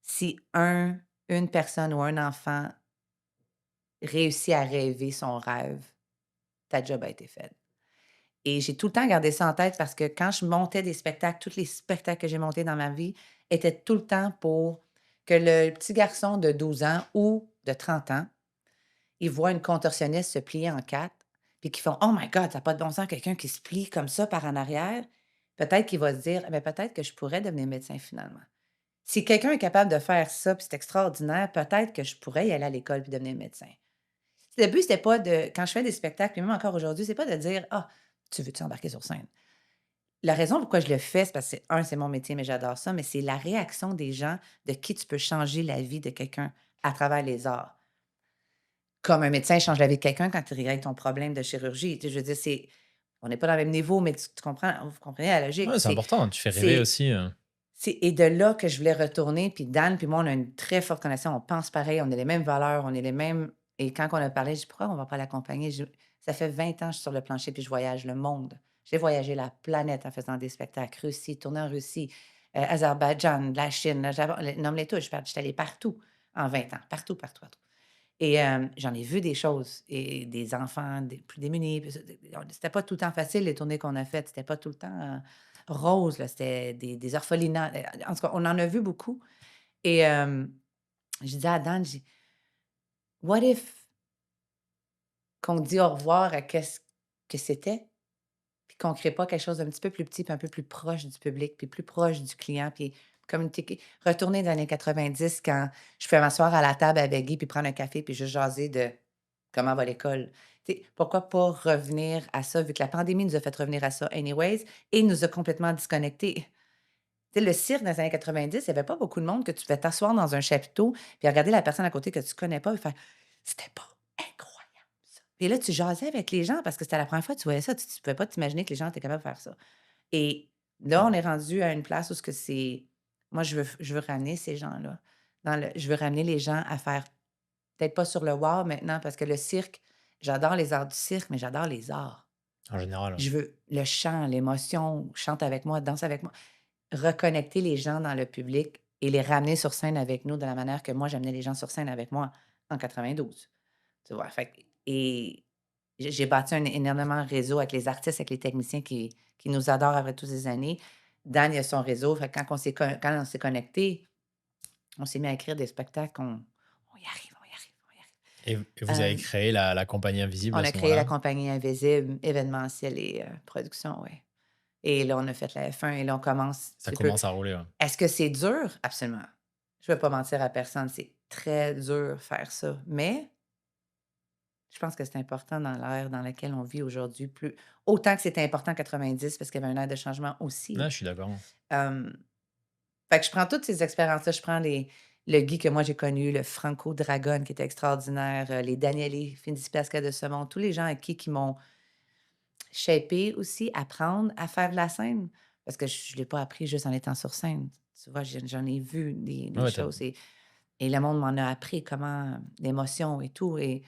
si une personne ou un enfant réussit à rêver son rêve, ta job a été faite» et j'ai tout le temps gardé ça en tête parce que quand je montais des spectacles, tous les spectacles que j'ai montés dans ma vie étaient tout le temps pour que le petit garçon de 12 ans ou de 30 ans, il voit une contorsionniste se plier en 4, puis qu'ils font: «Oh my God, ça a pas de bon sens, quelqu'un qui se plie comme ça par en arrière». Peut-être qu'il va se dire: «Eh peut-être que je pourrais devenir médecin finalement». Si quelqu'un est capable de faire ça, puis c'est extraordinaire, peut-être que je pourrais y aller à l'école puis devenir médecin. Le but, c'était pas de quand je fais des spectacles, puis même encore aujourd'hui, c'est pas de dire: «Ah, tu veux-tu embarquer sur scène?» La raison pourquoi je le fais, c'est parce que c'est mon métier, mais j'adore ça, mais c'est la réaction des gens de qui tu peux changer la vie de quelqu'un à travers les arts. Comme un médecin change la vie de quelqu'un quand il règle ton problème de chirurgie. Tu sais, je veux dire, on n'est pas dans le même niveau, mais tu comprends, vous comprenez la logique. Ouais, c'est important, tu fais rêver C'est aussi, et de là que je voulais retourner, puis Dan puis moi, on a une très forte connexion, on pense pareil, on a les mêmes valeurs, on est les mêmes et quand on a parlé, je dis: «Pourquoi on va pas l'accompagner?» Ça fait 20 ans que je suis sur le plancher puis je voyage le monde. J'ai voyagé la planète en faisant des spectacles. Russie, tourné en Russie, Azerbaïdjan, la Chine, le Japon, nomme-les tous, j'étais allée partout en 20 ans, partout, partout, partout et j'en ai vu des choses et des enfants des plus démunis, puis c'était pas tout le temps facile les tournées qu'on a faites, c'était pas tout le temps, rose, là, c'était des orphelinats, en tout cas, on en a vu beaucoup et je disais à Dan, je dis: «What if qu'on dit au revoir à qu'est-ce que c'était, puis qu'on crée pas quelque chose d'un petit peu plus petit, puis un peu plus proche du public, puis plus proche du client, puis communiquer retourner dans les années 90 quand je pouvais m'asseoir à la table avec Guy, puis prendre un café, puis juste jaser de comment va l'école?» Tu sais, pourquoi pas revenir à ça, vu que la pandémie nous a fait revenir à ça anyways et nous a complètement disconnectés. Tu sais, le cirque dans les années 90, il y avait pas beaucoup de monde que tu pouvais t'asseoir dans un chapiteau, puis regarder la personne à côté que tu connais pas et faire: «C'était pas incroyable ça?» Et là, tu jasais avec les gens parce que c'était la première fois que tu voyais ça. Tu pouvais pas t'imaginer que les gens étaient capables de faire ça. Et là, on est rendu à une place où ce que c'est moi, je veux ramener ces gens-là je veux ramener les gens à faire peut-être pas sur le wow maintenant parce que le cirque, j'adore les arts du cirque, mais j'adore les arts. En général, ouais. Je veux le chant, l'émotion, chante avec moi, danse avec moi. Reconnecter les gens dans le public et les ramener sur scène avec nous de la manière que moi, j'amenais les gens sur scène avec moi en 92. Tu vois? Fait que et j'ai bâti un énormément réseau avec les artistes, avec les techniciens qui nous adorent après toutes ces années. Dan, il a son réseau. Fait que quand on s'est connectés, on s'est mis à écrire des spectacles, on y arrive, on y arrive, on y Et vous avez arrive. créé la compagnie Invisible On à a ce créé la moment-là? compagnie Invisible, événementiel et production, ouais. Et là, on a fait la F1 et là, on commence Ça tu peux commence à rouler, ouais. est-ce que c'est dur? Absolument. Je ne vais pas mentir à personne, c'est très dur faire ça, mais je pense que c'est important dans l'ère dans laquelle on vit aujourd'hui, plus autant que c'était important en 90 parce qu'il y avait un air de changement aussi. Ouais, je suis d'accord. Hem, Fait que je prends toutes ces expériences-là, je prends le Guy que moi j'ai connu, le Franco Dragon qui était extraordinaire, les Danieli, Finzi Pascal de ce monde, tous les gens à qui m'ont shapé aussi, apprendre à faire de la scène parce que je ne l'ai pas appris juste en étant sur scène. Tu vois, j'en ai vu des Ouais, choses et le monde m'en a appris comment l'émotion et tout et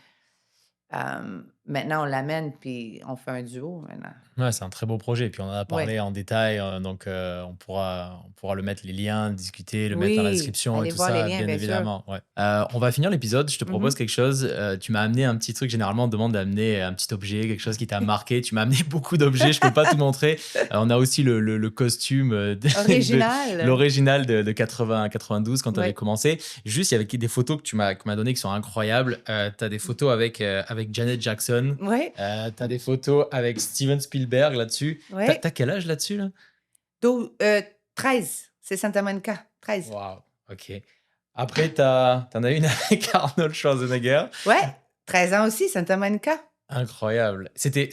maintenant on l'amène puis on fait un duo maintenant. ouais, c'est un très beau projet. Et puis on en a Ouais. parlé en détail, donc on pourra le mettre les liens, discuter, le mettre dans la Oui, description et allez tout voir les ça, liens, bien bien sûr. évidemment. Ouais. On va finir l'épisode. Je te propose Mmh. quelque chose. Tu m'as amené un petit truc. Généralement, on te demande d'amener un petit objet, quelque chose qui t'a marqué. Tu m'as amené beaucoup d'objets. Je peux pas tout montrer. On a aussi le costume de Original. l'original de 92 quand tu avais Ouais, commencé. Juste, il y avait des photos que tu m'as données qui sont incroyables. Tu as des photos avec Janet Jackson. ouais, T'as des photos avec Steven Spielberg là-dessus. ouais. T'as quel âge là-dessus, là? 13, c'est Santa Monica, 13. Waouh, ok. Après, t'en as une avec Arnold Schwarzenegger. Ouais, 13 ans aussi, Santa Monica. Incroyable. C'était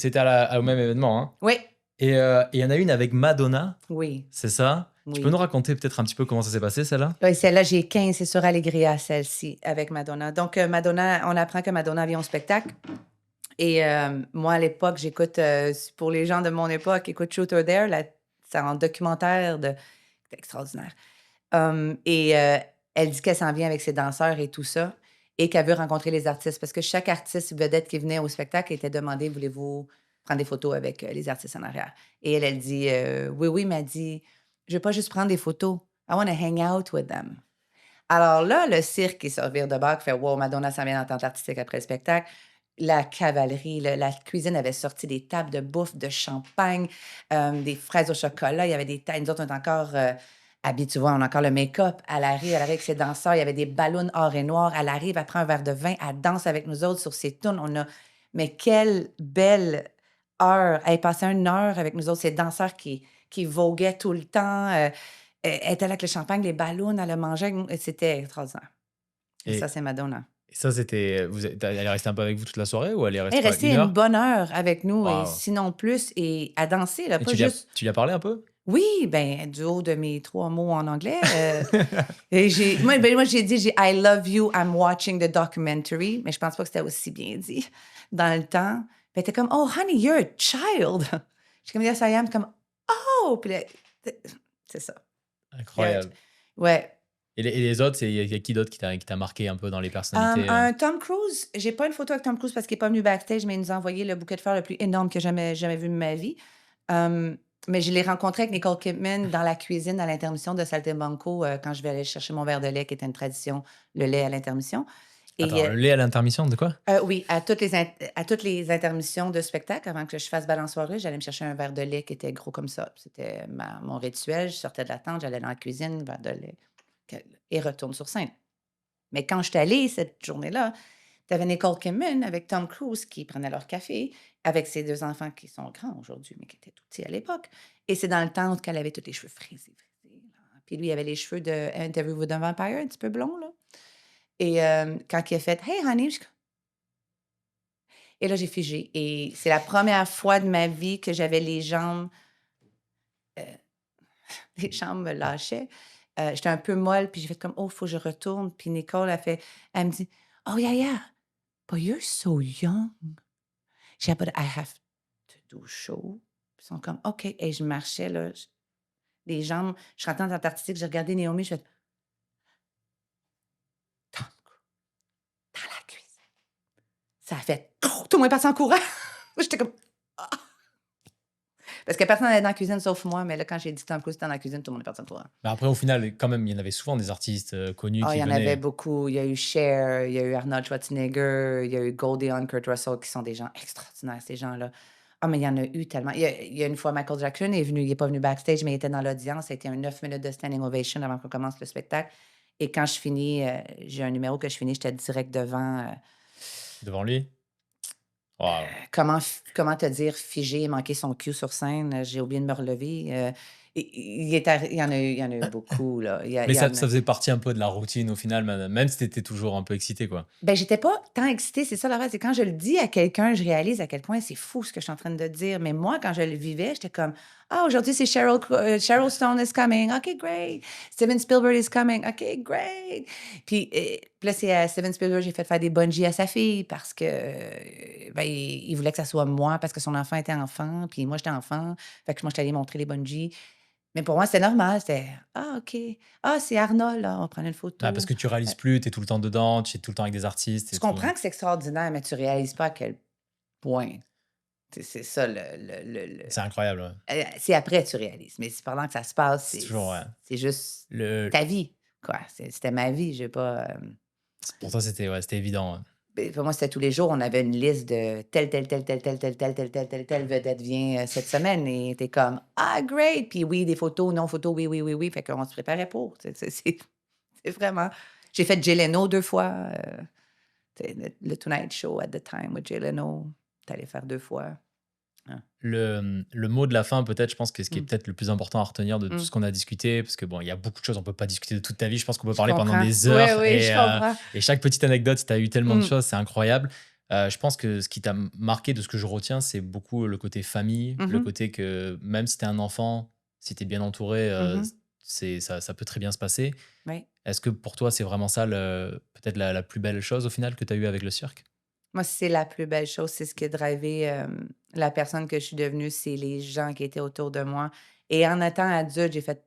au même événement, hein. Oui, Et il y en a une avec Madonna, oui, c'est ça? Tu peux nous oui. raconter peut-être un petit peu comment ça s'est passé, celle-là? Oui, celle-là, j'ai 15, c'est sur Allegria, celle-ci, avec Madonna. Donc, Madonna, on apprend que Madonna vient au spectacle. Et moi, à l'époque, j'écoute, pour les gens de mon époque, écoute Truth or Dare, c'est un documentaire c'est extraordinaire. Et elle dit qu'elle s'en vient avec ses danseurs et tout ça, et qu'elle veut rencontrer les artistes parce que chaque artiste vedette qui venait au spectacle était demandé: «Voulez-vous prendre des photos avec, les artistes en arrière?» Et elle dit, «Oui, oui», mais elle dit: «Je veux pas juste prendre des photos. I wanna hang out with them». Alors là, le cirque, il se revire de bord, qui fait: «Wow, Madonna s'en vient en entente artistique après le spectacle». La cavalerie, la cuisine avait sorti des tables de bouffe, de champagne, des fraises au chocolat. Il y avait des tables. Nous autres, on est encore, habillés, tu vois, on a encore le make-up. Elle arrive avec ses danseurs. Il y avait des ballons or et noir. Elle arrive, elle prend un verre de vin, elle danse avec nous autres sur ses tunes. Mais quelle belle heure! Elle passait 1 heure avec nous autres, ces danseurs qui voguaient tout le temps, elle était là avec le champagne, les ballons, elle le mangeait avec nous et c'était extraordinaire. Et ça, Et, c'est Madonna. et ça, c'était. Elle est restée un peu avec vous toute la soirée ou elle est Elle restée est quoi, restée une une heure? bonne heure avec nous et Waouh. sinon plus et à danser, là, Et pas juste tu lui as parlé un peu? oui, ben, du haut de mes 3 mots en anglais, et moi, j'ai dit, j'ai «I love you, I'm watching the documentary», mais je pense pas que c'était aussi bien dit dans le temps. Puis elle était comme: «Oh honey, you're a child». Je suis comme: «Yes, I am». Comme: «Oh!» Puis là, c'est ça. Yeah, Incroyable. ouais. Et les autres, il y a qui d'autre qui t'a marqué un peu dans les personnalités? Un Tom Cruise, j'ai pas une photo avec Tom Cruise parce qu'il est pas venu backstage, mais il nous a envoyé le bouquet de fleurs le plus énorme que jamais vu de ma vie. Hem, mais je l'ai rencontré avec Nicole Kidman dans la cuisine à l'intermission de Saltimbanco, quand je vais aller chercher mon verre de lait qui était une tradition, le lait à l'intermission et Attends, le lait à l'intermission de quoi? oui, à toutes les intermissions de spectacle, avant que je fasse balançoire russe, j'allais me chercher un verre de lait qui était gros comme ça. C'était mon rituel. Je sortais de la tente, j'allais dans la cuisine, verre de lait que et retourne sur scène. Mais quand j'étais allée cette journée-là, tu avais Nicole Kidman avec Tom Cruise qui prenaient leur café avec ses 2 enfants qui sont grands aujourd'hui, mais qui étaient tout petits à l'époque. Et c'est dans le temps où elle avait tous les cheveux frisés, frisés, là. Puis lui, il avait les cheveux de Interview with a Vampire, un petit peu blond, là. Et quand il a fait «Hey honey», et là, j'ai figé. Et c'est la première fois de ma vie que j'avais les jambes, heu, les jambes me lâchaient. J'étais un peu molle, puis j'ai fait comme: «Oh, il faut que je retourne». Puis Nicole a fait elle me dit: «Oh yeah, yeah, but you're so young». J'ai dit, but I have to do show. Ils sont comme, OK. Et je marchais, là, les jambes, je suis rentrée dans l'Antarctique, j'ai regardé Naomi, je fais, dans la cuisine. Ça a fait, tout le monde est parti en courant. J'étais comme, ah! Parce que personne n'allait dans la cuisine sauf moi, mais là, quand j'ai dit Tom Cruise était dans la cuisine, tout le monde est parti en courant. Mais après, au final, quand même, il y en avait souvent des artistes connus Ah, qui il y en avait venaient. beaucoup. Il y a eu Cher, il y a eu Arnold Schwarzenegger, il y a eu Goldie Hawn, Kurt Russell, qui sont des gens extraordinaires, ces gens-là. Ah, mais il y en a eu tellement. Il y a une fois, Michael Jackson est venu, il n'est pas venu backstage, mais il était dans l'audience. Ça a été un 9 minutes de standing ovation avant qu'on commence le spectacle. Et quand je finis, j'ai un numéro que je finis, j'étais direct devant. Devant lui. Wow. Comment te dire, figé, manquer son cue sur scène, j'ai oublié de me relever. Il y en a eu beaucoup, là. Mais ça faisait partie un peu de la routine au final, même si tu étais toujours un peu excité, quoi. Ben, j'étais pas tant excitée, c'est ça l'affaire, c'est quand je le dis à quelqu'un, je réalise à quel point c'est fou ce que je suis en train de dire. Mais moi, quand je le vivais, j'étais comme, ah, aujourd'hui, c'est Cheryl Stone is coming. OK, great. Steven Spielberg is coming. OK, great. Puis là, c'est à Steven Spielberg, j'ai fait faire des bungees à sa fille parce que, ben, il voulait que ça soit moi parce que son enfant était enfant, puis moi, j'étais enfant. Fait que moi, j'étais allée montrer les bungees. Mais pour moi, c'était normal. C'était, ah, OK. Ah, c'est Arnold, là. On va prendre une photo. Ah, parce que tu réalises plus, tu es tout le temps dedans, tu es tout le temps avec des artistes. Tu Et tout. comprends que c'est extraordinaire, mais tu réalises pas à quel point. C'est ça C'est incroyable. Ouais. c'est après tu réalises. Mais c'est pendant que ça se passe, C'est toujours, ouais. c'est juste Le... ta vie, quoi. C'était ma vie. J'ai pas. Pour toi, c'était évident. Ouais. Ben, pour moi, c'était tous les jours. On avait une liste de telle vedette vient cette semaine. Et t'es comme, ah, great. Puis oui, des photos, non photos, oui, oui, oui, oui. Fait qu'on se préparait pour. C'est vraiment. J'ai fait Jay Leno 2 fois. Le Tonight Show at the time with Jay Leno. T'es allé faire 2 fois. Hein. Le mot de la fin, peut-être, je pense que ce qui est peut-être le plus important à retenir de tout ce qu'on a discuté, parce que bon, il y a beaucoup de choses, on peut pas discuter de toute ta vie, je pense qu'on peut parler pendant des heures. Oui, je comprends. Et chaque petite anecdote, si tu as eu tellement de choses, c'est incroyable. Je pense que ce qui t'a marqué de ce que je retiens, c'est beaucoup le côté famille, le côté que même si tu es un enfant, si tu es bien entouré, ça peut très bien se passer. Oui. Est-ce que pour toi, c'est vraiment ça peut-être la plus belle chose au final que tu as eu avec le cirque? Moi, c'est la plus belle chose, c'est ce qui a drivé la personne que je suis devenue, c'est les gens qui étaient autour de moi. Et en étant adulte, j'ai fait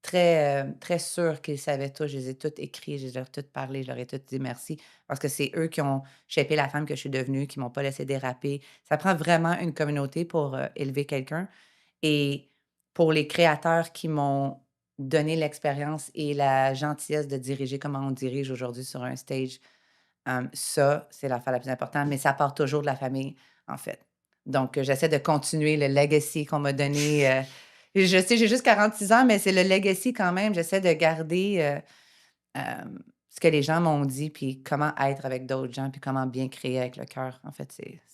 très sûr qu'ils savaient tout. Je les ai toutes écrits, je leur ai toutes parlé, je leur ai toutes dit merci. Parce que c'est eux qui ont shapé la femme que je suis devenue, qui m'ont pas laissé déraper. Ça prend vraiment une communauté pour élever quelqu'un. Et pour les créateurs qui m'ont donné l'expérience et la gentillesse de diriger comment on dirige aujourd'hui sur un stage, ça, c'est l'affaire la plus importante, mais ça part toujours de la famille, en fait. Donc, j'essaie de continuer le legacy qu'on m'a donné. Je sais, j'ai juste 46 ans, mais c'est le legacy quand même. J'essaie de garder ce que les gens m'ont dit, puis comment être avec d'autres gens, puis comment bien créer avec le cœur. En fait,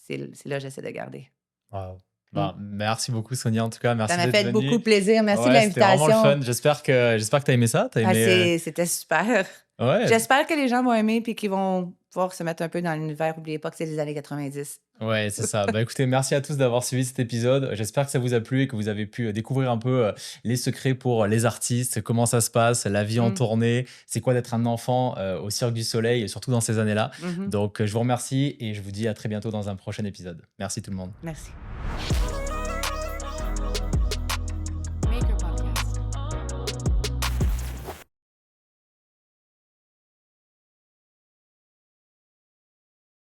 c'est là que j'essaie de garder. Wow. Bah, merci beaucoup, Sonia, en tout cas. Merci Ça m'a d'être fait venue. beaucoup plaisir. Merci de Ouais, c'était vraiment l'invitation. le fun. J'espère que tu as aimé ça. T'as aimé, C'était super. Ouais. J'espère que les gens vont aimer puis qu'ils vont pouvoir se mettre un peu dans l'univers. N'oubliez pas que c'est les années 90. Ouais, c'est ça. Bah écoutez, merci à tous d'avoir suivi cet épisode. J'espère que ça vous a plu et que vous avez pu découvrir un peu les secrets pour les artistes, comment ça se passe, la vie en tournée, c'est quoi d'être un enfant au Cirque du Soleil, et surtout dans ces années-là. Donc je vous remercie et je vous dis à très bientôt dans un prochain épisode. Merci tout le monde. Merci.